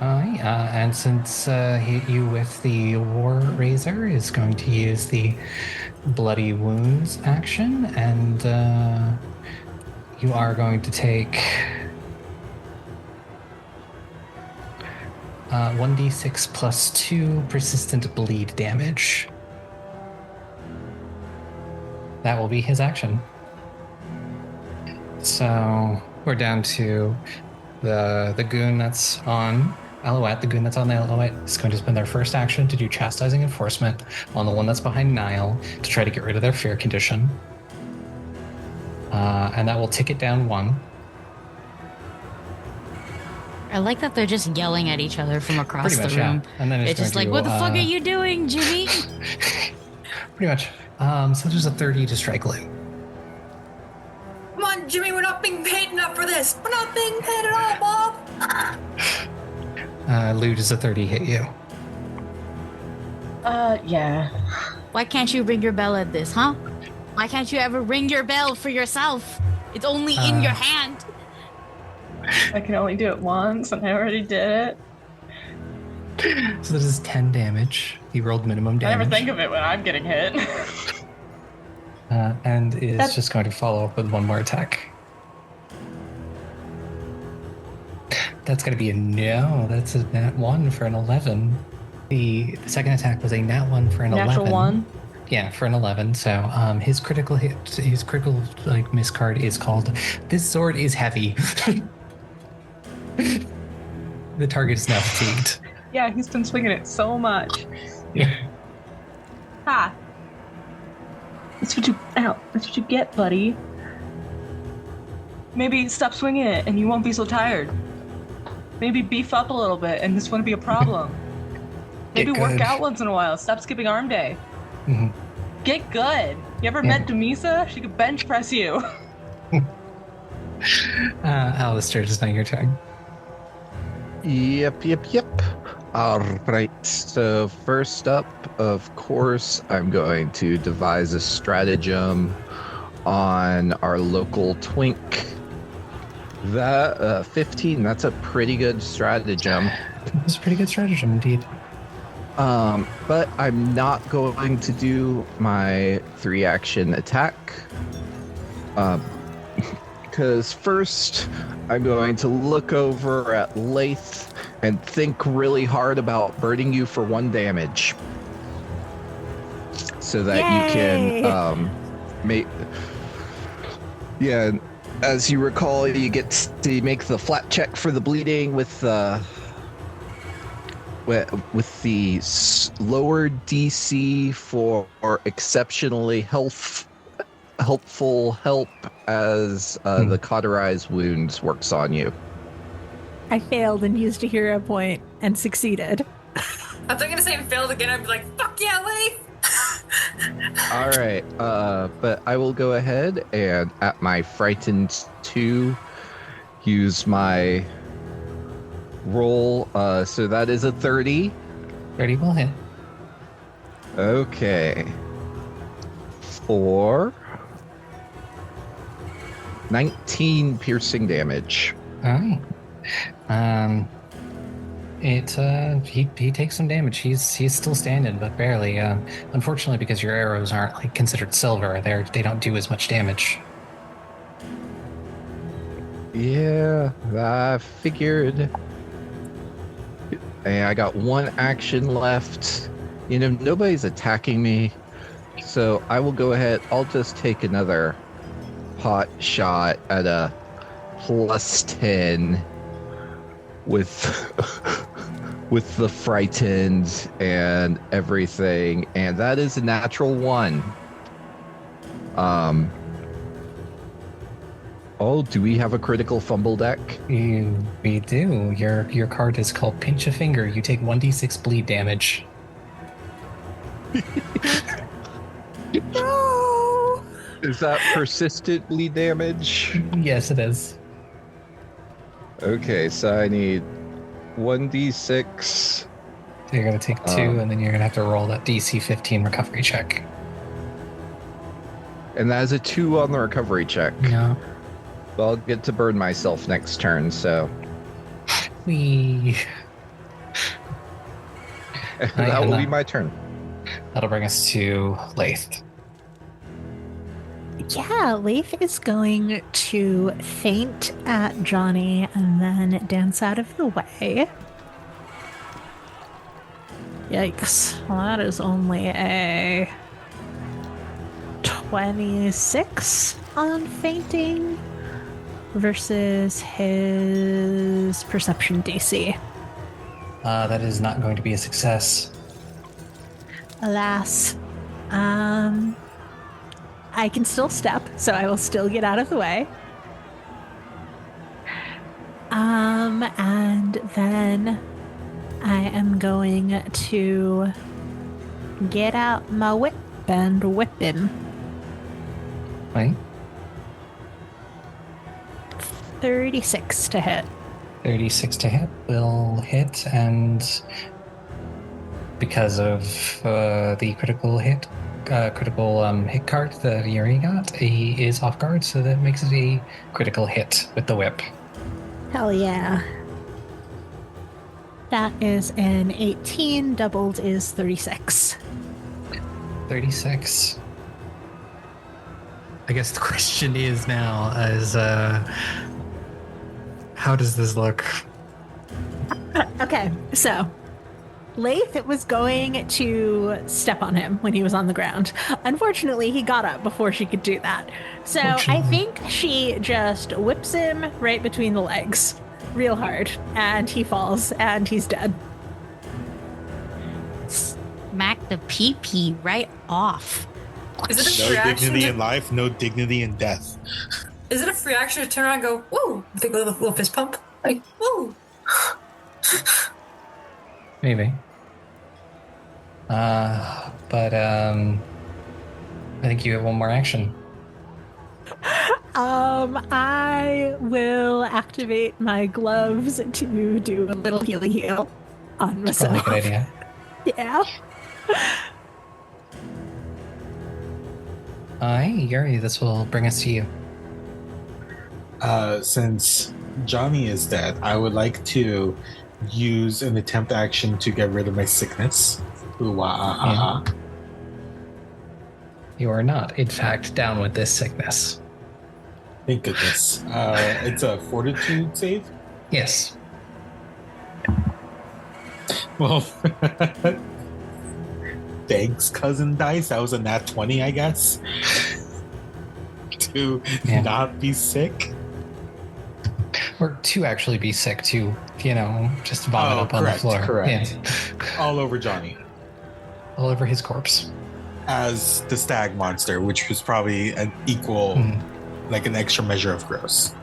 [SPEAKER 2] And since hit you with the War Razor, is going to use the Bloody Wounds action, and you are going to take 1d6 plus 2 persistent bleed damage. That will be his action. So we're down to the goon that's on Alouette. The goon that's on the Alouette is going to spend their first action to do chastising enforcement on the one that's behind Nihil to try to get rid of their fear condition. And that will tick it down 1.
[SPEAKER 3] I like that they're just yelling at each other from across
[SPEAKER 2] Pretty
[SPEAKER 3] the
[SPEAKER 2] much,
[SPEAKER 3] room.
[SPEAKER 2] yeah. And then
[SPEAKER 3] It's just like, what the fuck are you doing, Jimmy?
[SPEAKER 2] Pretty much. So there's a 30 to strike Lou.
[SPEAKER 7] Come on, Jimmy, we're not being paid enough for this. We're not being paid at all, Bob.
[SPEAKER 2] Lou, does a 30 hit you?
[SPEAKER 9] Yeah.
[SPEAKER 3] Why can't you ring your bell at this, huh? Why can't you ever ring your bell for yourself? It's only in your hand.
[SPEAKER 9] I can only do it once, and I already did it.
[SPEAKER 2] So this is 10 damage. He rolled minimum
[SPEAKER 9] I
[SPEAKER 2] damage.
[SPEAKER 9] never think of it when I'm getting hit.
[SPEAKER 2] And is just going to follow up with one more attack. That's going to be a no. That's a nat 1 for an 11. The second attack was a nat 1 for an 11.
[SPEAKER 9] Natural 1?
[SPEAKER 2] Yeah, for an 11. So his critical hit, his critical miss card is called "This Sword is Heavy." The target is now fatigued.
[SPEAKER 9] Yeah, he's been swinging it so much.
[SPEAKER 2] Yeah.
[SPEAKER 9] Ha! That's what you get, buddy. Maybe stop swinging it and you won't be so tired. Maybe beef up a little bit and this wouldn't be a problem. Maybe work out once in a while. Stop skipping arm day.
[SPEAKER 2] Mm-hmm.
[SPEAKER 9] Get good. You ever met Demisa? She could bench press you.
[SPEAKER 2] Alistair, it's not your turn.
[SPEAKER 10] Yep. All right. So first up, of course, I'm going to devise a stratagem on our local twink. That 15. That's a pretty good stratagem.
[SPEAKER 2] It's a pretty good stratagem, indeed.
[SPEAKER 10] But I'm not going to do my 3-action attack. Because first, I'm going to look over at Laeth and think really hard about burning you for 1 damage. So that you can make... Yeah, as you recall, you get to make the flat check for the bleeding with the lower DC for exceptionally helpful help as the cauterized wounds works on you.
[SPEAKER 8] I failed and used a hero point and succeeded.
[SPEAKER 7] I was going to say failed again. I'd be like, fuck yeah, Laeth!
[SPEAKER 10] All right, but I will go ahead and at my frightened 2 use my roll. So that is a 30.
[SPEAKER 2] 30 will hit.
[SPEAKER 10] Okay. For 19 piercing damage.
[SPEAKER 2] All right. He takes some damage. He's still standing, but barely. Unfortunately, because your arrows aren't like considered silver, they don't do as much damage.
[SPEAKER 10] Yeah, I figured. And I got one action left. You know, nobody's attacking me, so I will go ahead. I'll just take another pot shot at a +10 with with the frightened and everything, and that is a natural 1. Oh, do we have a critical fumble deck?
[SPEAKER 2] We do. Your card is called Pinch a Finger. You take 1d6 bleed damage.
[SPEAKER 8] No!
[SPEAKER 10] Is that persistent bleed damage?
[SPEAKER 2] Yes, it is.
[SPEAKER 10] Okay, so I need 1d6.
[SPEAKER 2] So you're going to take 2, and then you're going to have to roll that DC 15 recovery check.
[SPEAKER 10] And that is a 2 on the recovery check.
[SPEAKER 2] No.
[SPEAKER 10] Well, I'll get to burn myself next turn, so.
[SPEAKER 2] That
[SPEAKER 10] That will be my turn.
[SPEAKER 2] That'll bring us to Laeth.
[SPEAKER 8] Yeah, Laeth is going to feint at Johnny and then dance out of the way. Yikes. Well, that is only a 26 on feinting versus his perception DC.
[SPEAKER 2] That is not going to be a success.
[SPEAKER 8] Alas. I can still step, so I will still get out of the way. And then I am going to get out my whip and whip him.
[SPEAKER 2] Right?
[SPEAKER 8] 36 to hit.
[SPEAKER 2] 36 to hit will hit, and because of the critical hit card that he already got, he is off guard, so that makes it a critical hit with the whip.
[SPEAKER 8] Hell yeah. That is an 18, doubled is 36.
[SPEAKER 2] 36. I guess the question is now how does this look?
[SPEAKER 8] Okay, so Laeth was going to step on him when he was on the ground. Unfortunately, he got up before she could do that. So I think she just whips him right between the legs real hard, and he falls, and he's dead.
[SPEAKER 3] Smack the pee-pee right off.
[SPEAKER 7] Is it a free
[SPEAKER 5] No
[SPEAKER 7] action?
[SPEAKER 5] dignity in life, no dignity in death.
[SPEAKER 7] Is it a free action to turn around and go, woo? Take a little fist pump? Like, woo.
[SPEAKER 2] Maybe. But I think you have one more action.
[SPEAKER 8] I will activate my gloves to do a little heal on myself.
[SPEAKER 2] Probably a good idea.
[SPEAKER 8] Yeah.
[SPEAKER 2] Hey, Yuri, this will bring us to you.
[SPEAKER 5] Since Johnny is dead, I would like to use an attempt action to get rid of my sickness. Ooh-wah-ah-ah.
[SPEAKER 2] You are not, in fact, down with this sickness.
[SPEAKER 5] Thank goodness. It's a fortitude save?
[SPEAKER 2] Yes.
[SPEAKER 5] Well, thanks, cousin Dice. That was a nat 20, I guess. To not be sick.
[SPEAKER 2] Or to actually be sick, to, just vomit up on the floor.
[SPEAKER 5] Correct.
[SPEAKER 2] Yeah.
[SPEAKER 5] All over Johnny.
[SPEAKER 2] All over his corpse.
[SPEAKER 5] As the stag monster, which was probably an equal, like an extra measure of gross.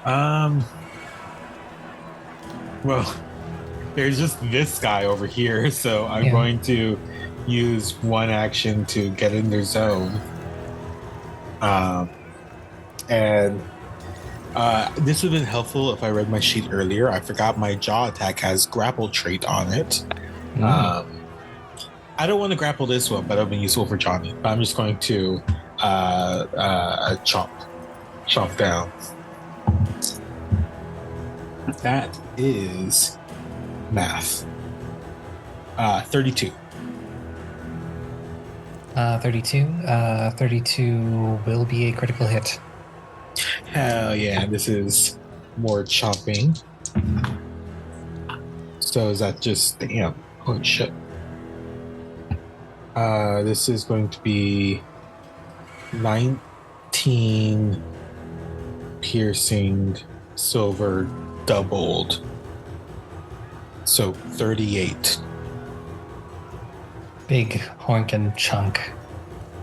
[SPEAKER 5] Well, there's just this guy over here, so I'm going to use one action to get in their zone. And This would have been helpful if I read my sheet earlier. I forgot my jaw attack has grapple trait on it. I don't want to grapple this one, but it'll be useful for Johnny. But I'm just going to chomp down. That is math. 32.
[SPEAKER 2] 32 will be a critical hit.
[SPEAKER 5] Hell yeah, this is more chomping. So is that just, damn, holy shit. This is going to be 19 piercing, silver doubled. So 38.
[SPEAKER 2] Big honking chunk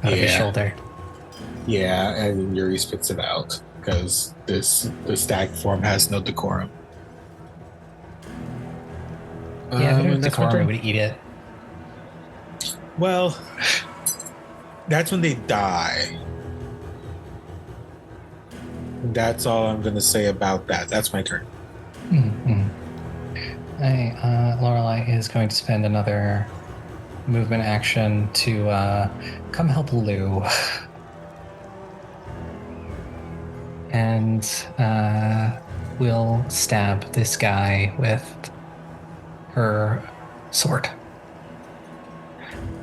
[SPEAKER 2] out of his shoulder.
[SPEAKER 5] Yeah, and Yuri spits it out because the stag form has no decorum.
[SPEAKER 2] Yeah, if it was decorum, it would eat it.
[SPEAKER 5] Well, that's when they die. That's all I'm going to say about that. That's my turn.
[SPEAKER 2] Mm-hmm. Lorelei is going to spend another movement action to come help Lou. And will stab this guy with her sword.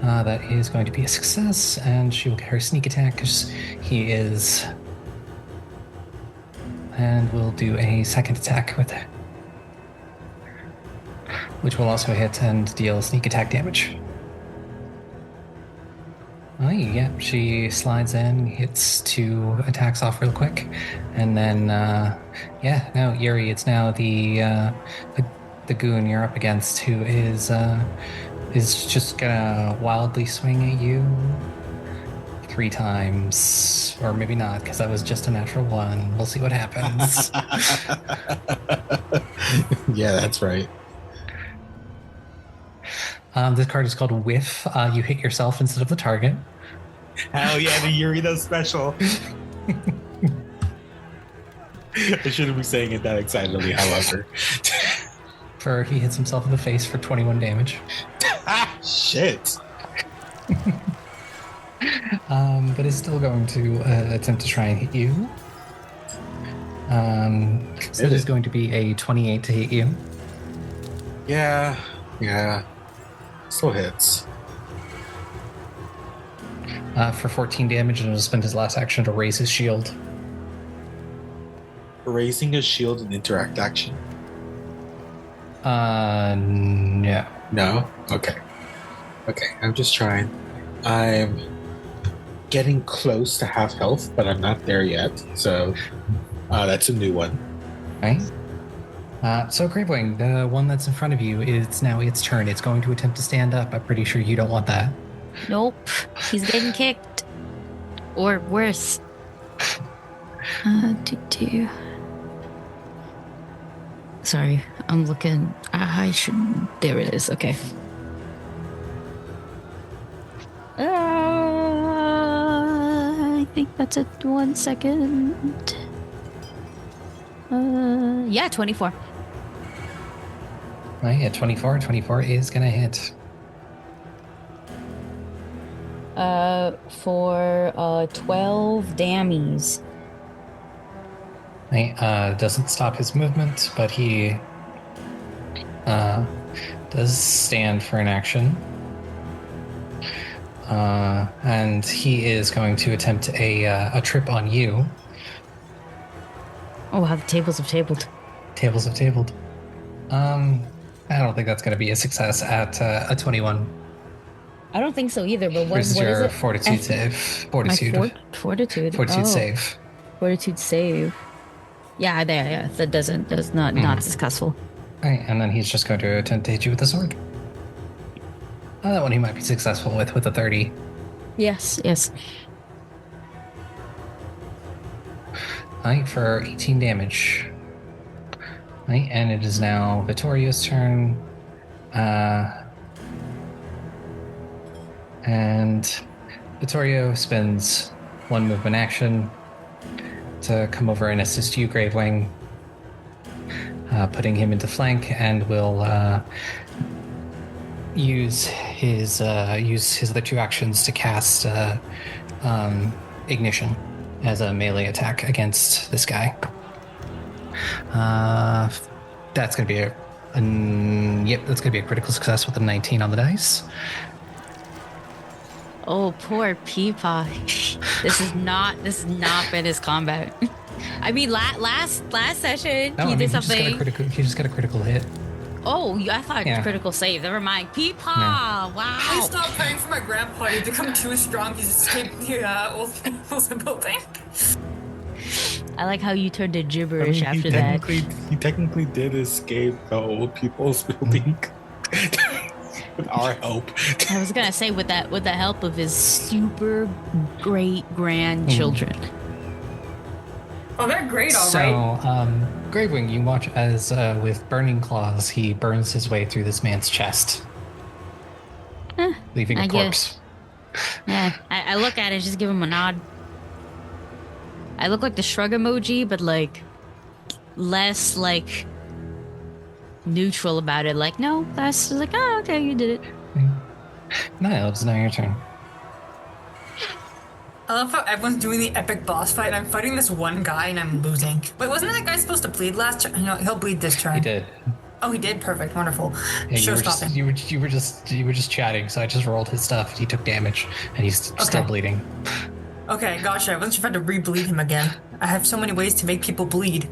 [SPEAKER 2] That is going to be a success, and she will get her sneak attack because he is. And we'll do a second attack with it, which will also hit and deal sneak attack damage. Oh, yeah, she slides in, hits 2 attacks off real quick, and then, Yuri, it's now the goon you're up against who is just gonna wildly swing at you 3 times, or maybe not, because that was just a natural 1. We'll see what happens.
[SPEAKER 5] Yeah, that's right.
[SPEAKER 2] This card is called Whiff. You hit yourself instead of the target.
[SPEAKER 5] Hell yeah, the Eurideux special. I shouldn't be saying it that excitedly, however.
[SPEAKER 2] He hits himself in the face for 21 damage.
[SPEAKER 5] Shit.
[SPEAKER 2] But is still going to attempt to try and hit you. So it is going to be a 28 to hit you.
[SPEAKER 5] Yeah. Still hits.
[SPEAKER 2] For 14 damage, and he'll spend his last action to raise his shield.
[SPEAKER 5] Raising his shield and interact action?
[SPEAKER 2] No.
[SPEAKER 5] No? Okay, I'm just trying. I'm getting close to half health, but I'm not there yet. So that's a new one.
[SPEAKER 2] Right. So Gravewing, the one that's in front of you, it's now its turn. It's going to attempt to stand up. I'm pretty sure you don't want that.
[SPEAKER 3] Nope. He's getting kicked. Or worse. Sorry, I'm looking. I should. There it is. Okay. I think that's it. 1 second. 24.
[SPEAKER 2] Right, yeah, 24. 24 is gonna hit.
[SPEAKER 3] For 12 dammies.
[SPEAKER 2] Right, doesn't stop his movement, but he does stand for an action. And he is going to attempt a trip on you.
[SPEAKER 3] Oh wow, the tables have tabled.
[SPEAKER 2] Tables have tabled. I don't think that's going to be a success at a 21.
[SPEAKER 3] I don't think so either, but what is
[SPEAKER 2] your
[SPEAKER 3] it?
[SPEAKER 2] fortitude save? Fortitude.
[SPEAKER 3] Fortitude.
[SPEAKER 2] Fortitude save.
[SPEAKER 3] Fortitude save. Yeah, there, yeah. That does not successful.
[SPEAKER 2] Alright, and then he's just going to attempt to hit you with the sword. That one he might be successful with a 30.
[SPEAKER 3] Yes.
[SPEAKER 2] Alright, for 18 damage. Alright, and it is now Vittorio's turn. And Vittorio spends 1 movement action to come over and assist you, Gravewing, putting him into flank, and will use his other 2 actions to cast Ignition as a melee attack against this guy. That's going to be that's going to be a critical success with a 19 on the dice.
[SPEAKER 3] Oh, poor Peepaw. This has not been his combat. I mean, last session he did something.
[SPEAKER 2] He just got a critical hit.
[SPEAKER 3] Oh, I thought critical save. Never mind. Peepaw.
[SPEAKER 2] No.
[SPEAKER 3] Wow.
[SPEAKER 7] Please stop praying for my grandpa. He's become too strong. He's escaped the Olsen building.
[SPEAKER 3] I like how you turned to gibberish after that.
[SPEAKER 5] He technically did escape the old people's building with our help.
[SPEAKER 3] I was gonna say with the help of his super great grandchildren.
[SPEAKER 7] Oh, they're great, all
[SPEAKER 2] So,
[SPEAKER 7] right.
[SPEAKER 2] Gravewing, you watch as with burning claws, he burns his way through this man's chest, leaving a corpse.
[SPEAKER 3] Yeah, I look at it, just give him a nod. I look like the shrug emoji, but like less like neutral about it. Like, no, that's like, oh, okay, you did it.
[SPEAKER 2] Nihil, it's now your turn.
[SPEAKER 7] I love how everyone's doing the epic boss fight, and I'm fighting this one guy, and I'm losing. Wait, wasn't that guy supposed to bleed last turn? No, he'll bleed this turn.
[SPEAKER 2] He did.
[SPEAKER 7] Oh, he did? Perfect. Wonderful.
[SPEAKER 2] Yeah,
[SPEAKER 7] Show stopping.
[SPEAKER 2] you were just chatting, so I just rolled his stuff. He took damage, and he's still bleeding.
[SPEAKER 7] Okay, gosh, I wasn't sure if I had to re-bleed him again. I have so many ways to make people bleed.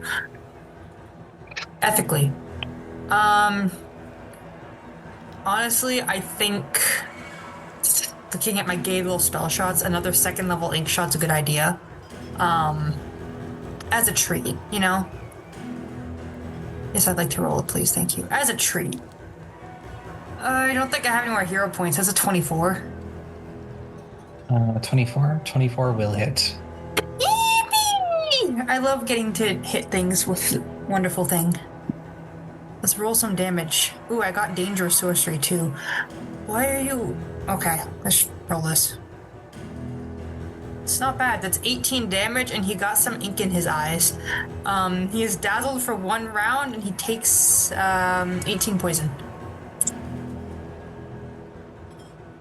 [SPEAKER 7] Ethically. Honestly, I think looking at my gay little spell shots, another 2nd level ink shot's a good idea. As a treat, you know? Yes, I'd like to roll it, please, thank you. As a treat. I don't think I have any more hero points. That's a 24.
[SPEAKER 2] 24 will hit.
[SPEAKER 7] Yippee! I love getting to hit things with wonderful thing. Let's roll some damage. Ooh, I got dangerous sorcery too. Why are you... Okay, let's roll this. It's not bad. That's 18 damage, and he got some ink in his eyes. He is dazzled for 1 round, and he takes 18 poison.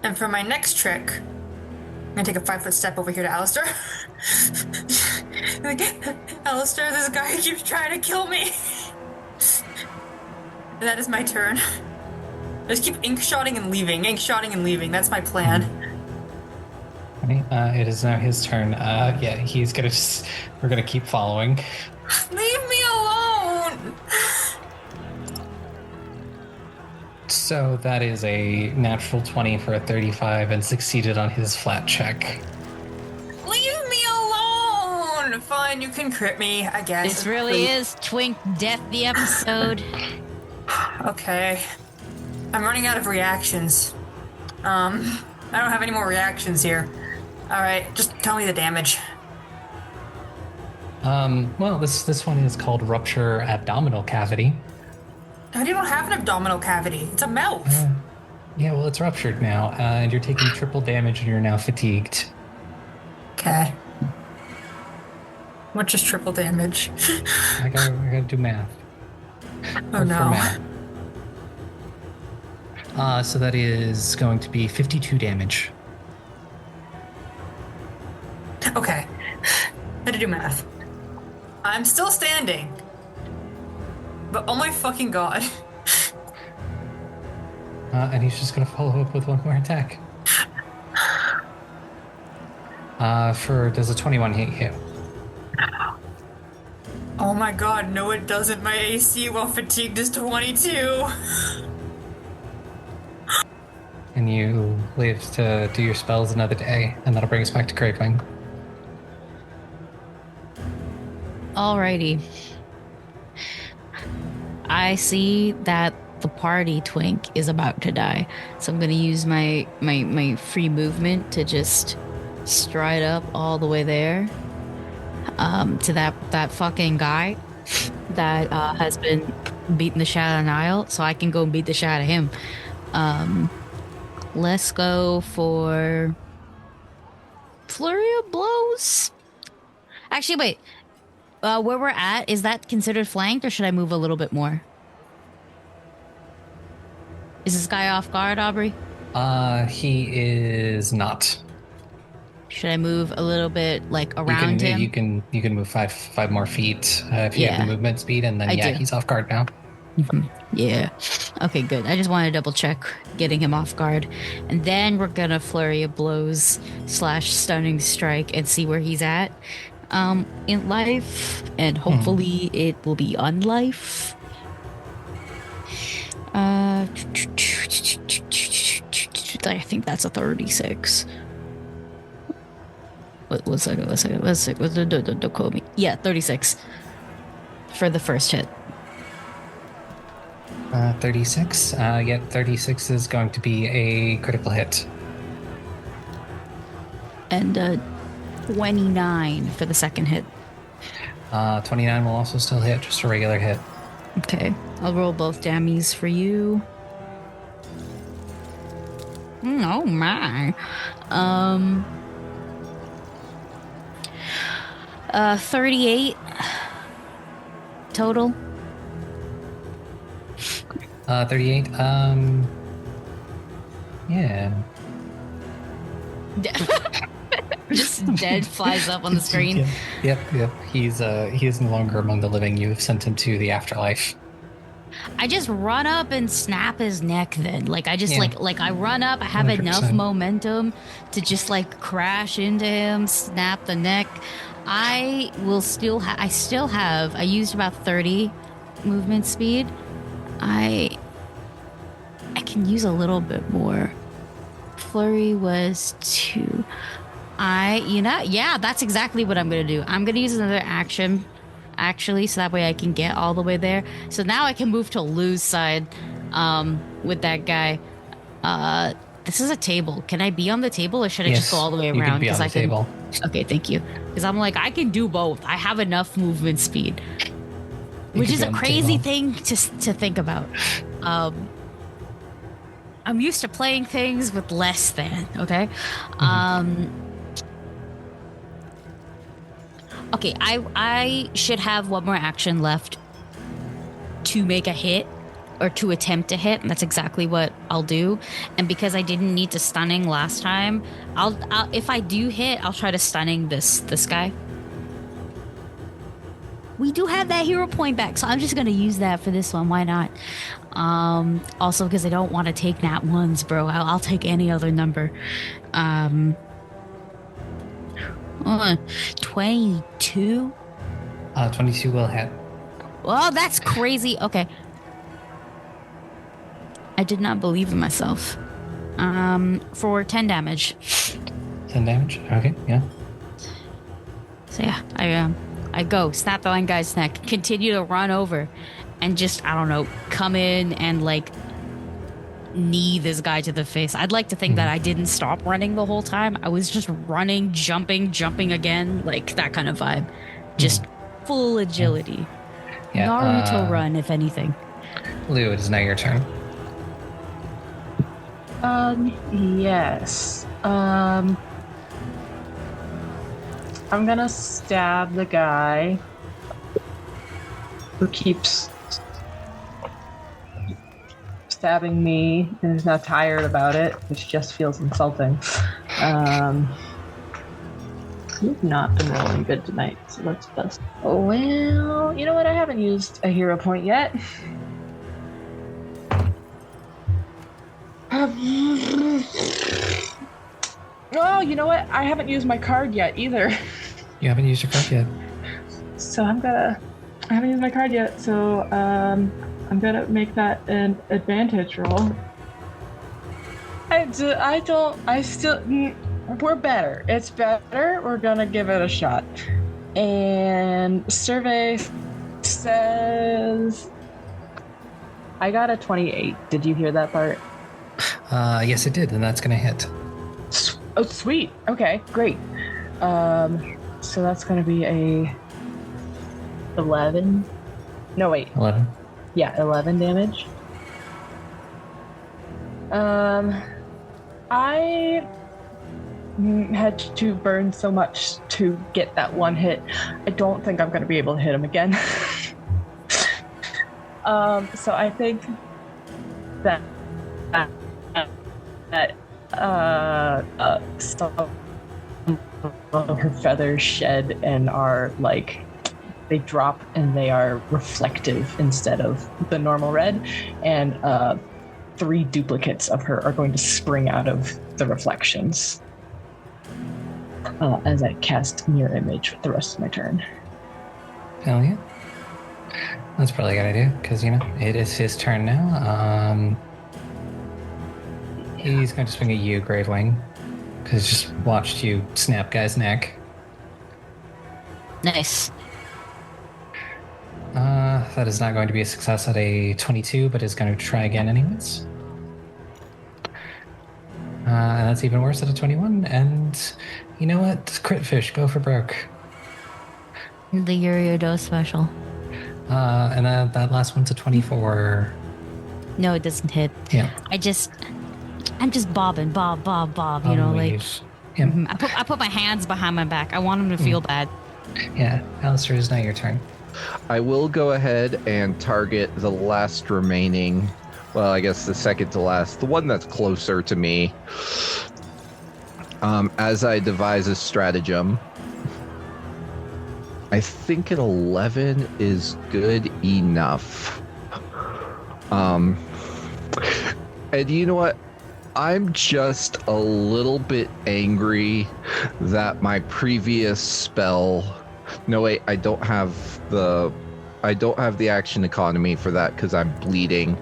[SPEAKER 7] And for my next trick, I'm gonna take a 5-foot step over here to Alistair. Like, Alistair, this guy keeps trying to kill me. And that is my turn. I just keep ink-shotting and leaving. Ink-shotting and leaving. That's my plan.
[SPEAKER 2] Okay, it is now his turn. Yeah, he's gonna just... We're gonna keep following.
[SPEAKER 7] Leave me alone!
[SPEAKER 2] So that is a natural 20 for a 35 and succeeded on his flat check.
[SPEAKER 7] Leave me alone! Fine, you can crit me, I guess.
[SPEAKER 3] This really is Twink Death the episode.
[SPEAKER 7] Okay. I'm running out of reactions. I don't have any more reactions here. Alright, just tell me the damage.
[SPEAKER 2] Well, this one is called Rupture Abdominal Cavity.
[SPEAKER 7] I don't have an abdominal cavity. It's a mouth.
[SPEAKER 2] Yeah, well, it's ruptured now, and you're taking triple damage and you're now fatigued.
[SPEAKER 7] Okay. What is triple damage?
[SPEAKER 2] I gotta do math.
[SPEAKER 7] Oh no.
[SPEAKER 2] So that is going to be 52 damage.
[SPEAKER 7] Okay. Had to do math. I'm still standing. But oh my fucking god.
[SPEAKER 2] And he's just gonna follow up with 1 more attack. Does a 21 hit you?
[SPEAKER 7] Oh my god, no it doesn't. My AC while fatigued is 22.
[SPEAKER 2] And you live to do your spells another day, and that'll bring us back to Gravewing.
[SPEAKER 3] Alrighty. I see that the party twink is about to die, so I'm gonna use my free movement to just stride up all the way there, to that fucking guy that has been beating the shit out of Nihil, so I can go and beat the shit out of him. Let's go for flurry of blows. Actually, wait. Where we're at, is that considered flanked, or should I move a little bit more? Is this guy off guard, Aubrey?
[SPEAKER 2] He is not.
[SPEAKER 3] Should I move a little bit, like, around him?
[SPEAKER 2] You can move five more feet if you have the movement speed, and then he's off guard now.
[SPEAKER 3] Yeah. Okay, good. I just wanted to double check getting him off guard. And then we're gonna flurry of blows / stunning strike and see where he's at in life. And hopefully it will be on life. I think that's a 36. Let's don't quote me. Yeah, 36 for the first hit.
[SPEAKER 2] 36. 36 is going to be a critical hit.
[SPEAKER 3] And 29 for the second hit.
[SPEAKER 2] 29 will also still hit, just a regular hit.
[SPEAKER 3] Okay, I'll roll both dammies for you. Oh my. 38 total.
[SPEAKER 2] 38. Yeah.
[SPEAKER 3] Just dead flies up on the screen.
[SPEAKER 2] Yep. He is no longer among the living. You have sent him to the afterlife.
[SPEAKER 3] I just run up and snap his neck then. Like, I just like I run up, I have 100%. Enough momentum to just like crash into him, snap the neck. I used about 30 movement speed. I can use a little bit more. Flurry was 2. That's exactly what I'm gonna do. I'm gonna use another action, actually, so that way I can get all the way there. So now I can move to Lou's side, with that guy. This is a table. Can I be on the table, or should I just go all the way around?
[SPEAKER 2] You can be on the table.
[SPEAKER 3] Okay, thank you. Because I'm like, I can do both. I have enough movement speed, which is a crazy thing to think about. I'm used to playing things with less than, okay? Okay, I should have one more action left to make a hit, or to attempt to hit, and that's exactly what I'll do. And because I didn't need to stunning last time, I'll if I do hit, I'll try to stunning this guy. We do have that hero point back, so I'm just gonna use that for this one. Why not? Also, because I don't want to take nat ones, bro. I'll take any other number. 22.
[SPEAKER 2] 22 will hit.
[SPEAKER 3] Well, that's crazy. Okay. I did not believe in myself. For 10 damage.
[SPEAKER 2] 10 damage? Okay, yeah.
[SPEAKER 3] So yeah, I go, snap the one guy's neck, continue to run over, and just, I don't know, come in and like knee this guy to the face. I'd like to think that I didn't stop running the whole time. I was just running, jumping again, like that kind of vibe. Just full agility. Yeah, Naruto run, if anything.
[SPEAKER 2] Lou, it is now your turn.
[SPEAKER 9] Yes. I'm gonna stab the guy who keeps stabbing me and is now tired about it, which just feels insulting. You've not been rolling good tonight, so that's best. Oh, well, you know what? I haven't used a hero point yet. Oh, you know what? I haven't used my card yet either.
[SPEAKER 2] You haven't used your card yet.
[SPEAKER 9] So I haven't used my card yet, so I'm gonna make that an advantage roll. We're better. It's better. We're gonna give it a shot. And survey says I got a 28. Did you hear that part?
[SPEAKER 2] Yes, it did, and that's gonna hit.
[SPEAKER 9] Oh, sweet. Okay, great. So that's gonna be a 11. No, wait.
[SPEAKER 2] 11.
[SPEAKER 9] Yeah, 11 damage. had to burn so much to get that one hit. I don't think I'm going to be able to hit him again. So I think that some of her feathers shed and are like, they drop and they are reflective instead of the normal red, and 3 duplicates of her are going to spring out of the reflections as I cast Mirror Image for the rest of my turn.
[SPEAKER 2] Hell yeah. That's probably a good idea, because, it is his turn now. He's going to swing at you, Gravewing, because just watched you snap guy's neck.
[SPEAKER 3] Nice.
[SPEAKER 2] That is not going to be a success at a 22, but is going to try again anyways. And that's even worse at a 21. And you know what? Crit fish, go for broke.
[SPEAKER 3] The Eurideux special.
[SPEAKER 2] And that last one's a 24.
[SPEAKER 3] No, it doesn't hit.
[SPEAKER 2] Yeah.
[SPEAKER 3] I'm just bobbing, bob, like.
[SPEAKER 2] Yeah.
[SPEAKER 3] I put my hands behind my back. I want him to feel bad.
[SPEAKER 2] Yeah, Alistair, is now your turn.
[SPEAKER 10] I will go ahead and target the last remaining, well, I guess the second to last, the one that's closer to me, as I devise a stratagem. I think an 11 is good enough. And you know what? I'm just a little bit angry that my previous spell... No, wait, I don't have the action economy for that because I'm bleeding.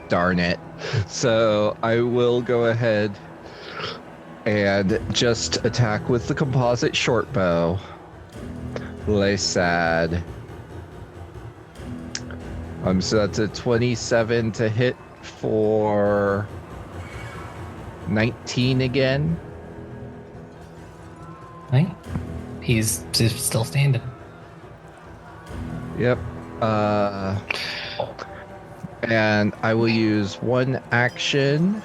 [SPEAKER 10] Darn it. So I will go ahead and just attack with the composite short bow. Lay sad. So that's a 27 to hit for 19 again.
[SPEAKER 2] Right? He's just still standing.
[SPEAKER 10] Yep. And I will use one action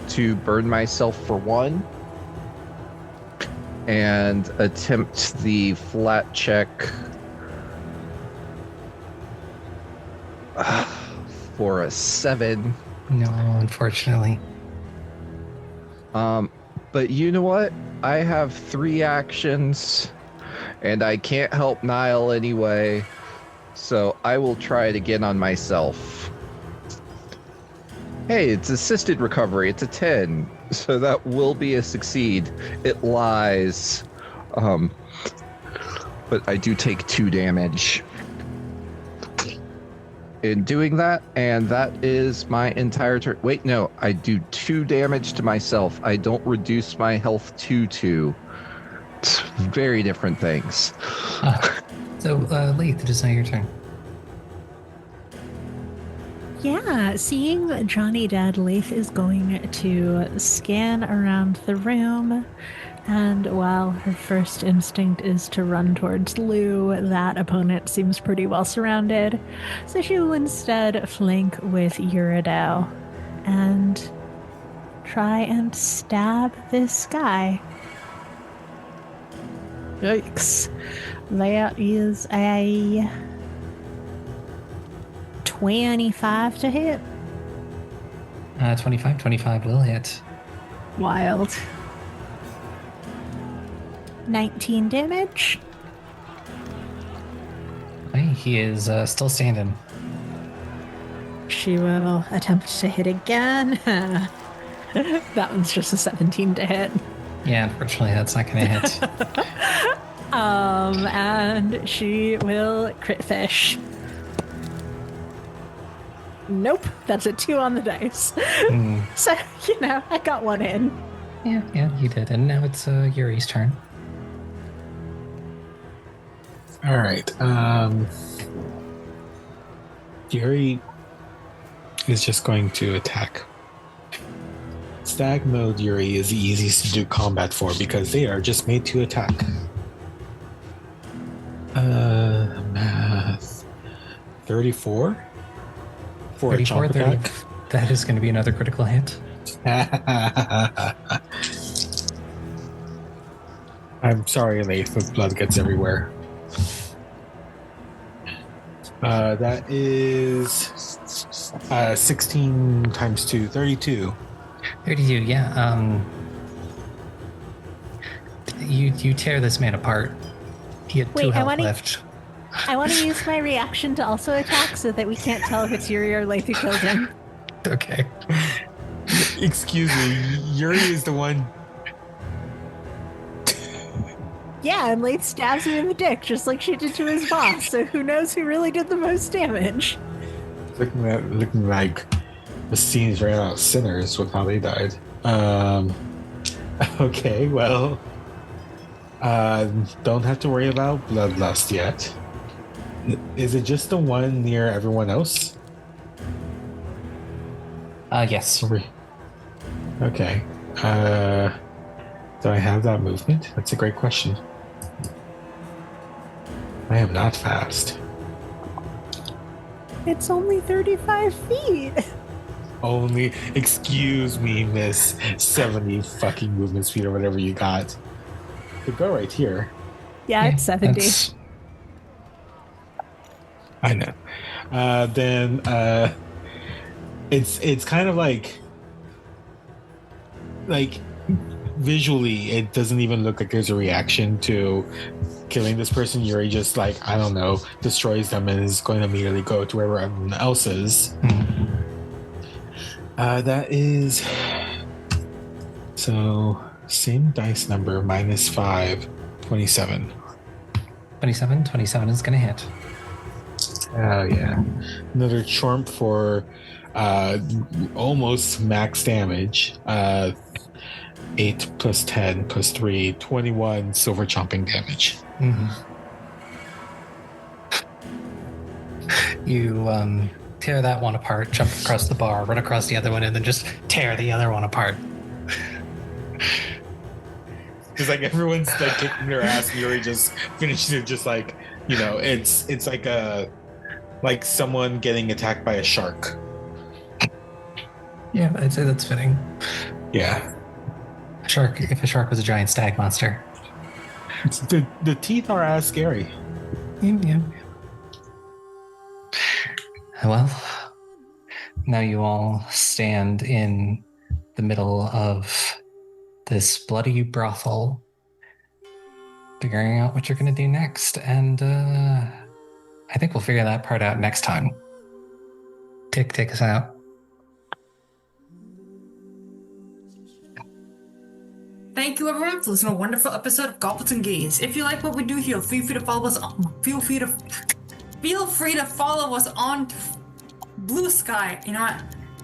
[SPEAKER 10] to burn myself for 1 and attempt the flat check for a 7.
[SPEAKER 2] No, unfortunately.
[SPEAKER 10] But you know what? I have 3 actions, and I can't help Nihil anyway, so I will try it again on myself. Hey, it's assisted recovery. It's a 10, so that will be a succeed. It lies. But I do take 2 damage in doing that, and that is my entire turn. Wait, no, I do 2 damage to myself. I don't reduce my health to 2. It's very different things.
[SPEAKER 2] So, Laeth, it is now your turn.
[SPEAKER 8] Yeah, seeing Johnny dead, Laeth is going to scan around the room, and while her first instinct is to run towards Lou, that opponent seems pretty well surrounded, so she will instead flank with Eurideux and try and stab this guy. Yikes. That is a 25 to hit.
[SPEAKER 2] 25 will hit.
[SPEAKER 8] Wild. 19 damage.
[SPEAKER 2] Okay, he is still standing.
[SPEAKER 8] She will attempt to hit again. That one's just a 17 to hit.
[SPEAKER 2] Yeah, unfortunately, that's not going to hit.
[SPEAKER 8] And she will crit fish. Nope, that's a 2 on the dice. So, I got 1 in.
[SPEAKER 2] Yeah, you did. And now it's Yuri's turn.
[SPEAKER 5] All right. Yuri is just going to attack. Stag mode Yuri is the easiest to do combat for because they are just made to attack. Math. 34? For a chomp attack?
[SPEAKER 2] That is going to be another critical hit.
[SPEAKER 5] I'm sorry, Laeth, but blood gets everywhere. That is 16 times 2, 32.
[SPEAKER 2] 32, yeah. You tear this man apart. He had 2 health left.
[SPEAKER 8] I want to use my reaction to also attack so that we can't tell if it's Yuri or Laeth who killed him.
[SPEAKER 2] Okay.
[SPEAKER 5] Excuse me, Yuri is the one.
[SPEAKER 8] Yeah, and Laeth stabs him in the dick, just like she did to his boss, so who knows who really did the most damage.
[SPEAKER 5] Looking like the scenes right out of Sinners with how they died. Okay, well, don't have to worry about bloodlust yet. Is it just the one near everyone else?
[SPEAKER 2] Yes.
[SPEAKER 5] Okay. Do I have that movement? That's a great question. I am not fast.
[SPEAKER 8] It's only 35 feet.
[SPEAKER 5] Only, excuse me, miss, 70 fucking movement speed or whatever you got. Could go right here.
[SPEAKER 8] Yeah, it's 70.
[SPEAKER 5] I know. Then it's kind of like visually, it doesn't even look like there's a reaction to killing this person. Yuri just I don't know, destroys them and is going to immediately go to wherever everyone else is. That is so same dice number -5, 27.
[SPEAKER 2] 27 is gonna hit.
[SPEAKER 5] Oh yeah, another chomp for almost max damage. 8 plus 10 plus 3, 21 silver chomping damage.
[SPEAKER 2] You tear that one apart, jump across the bar, run across the other one, and then just tear the other one apart.
[SPEAKER 5] Because everyone's kicking their ass, and Yuri just finishes it just it's like someone getting attacked by a shark.
[SPEAKER 2] Yeah, I'd say that's fitting.
[SPEAKER 5] Yeah.
[SPEAKER 2] If a shark was a giant stag monster.
[SPEAKER 5] The teeth are as scary.
[SPEAKER 2] Yeah. Well, now you all stand in the middle of this bloody brothel, figuring out what you're going to do next, and I think we'll figure that part out next time. Take us out.
[SPEAKER 7] Thank you, everyone, for listening to a wonderful episode of Goblins and Gaze. If you like what we do here, feel free to follow us on Blue Sky. You know what?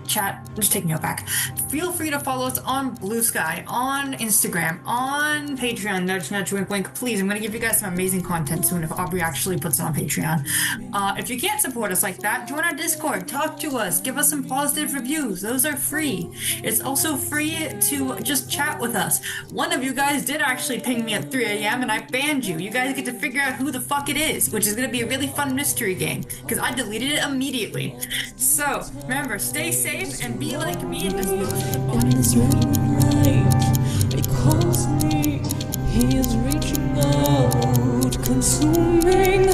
[SPEAKER 7] Chat, just taking it back. Feel free to follow us on Blue Sky, on Instagram, on Patreon. Nudge, nudge, wink, wink. Please, I'm going to give you guys some amazing content soon if Aubrey actually puts it on Patreon. If you can't support us like that, join our Discord, talk to us, give us some positive reviews. Those are free. It's also free to just chat with us. One of you guys did actually ping me at 3 a.m. and I banned you. You guys get to figure out who the fuck it is, which is going to be a really fun mystery game because I deleted it immediately. So, remember, stay safe and be like me in this
[SPEAKER 1] red light, it calls me, he is reaching out, consuming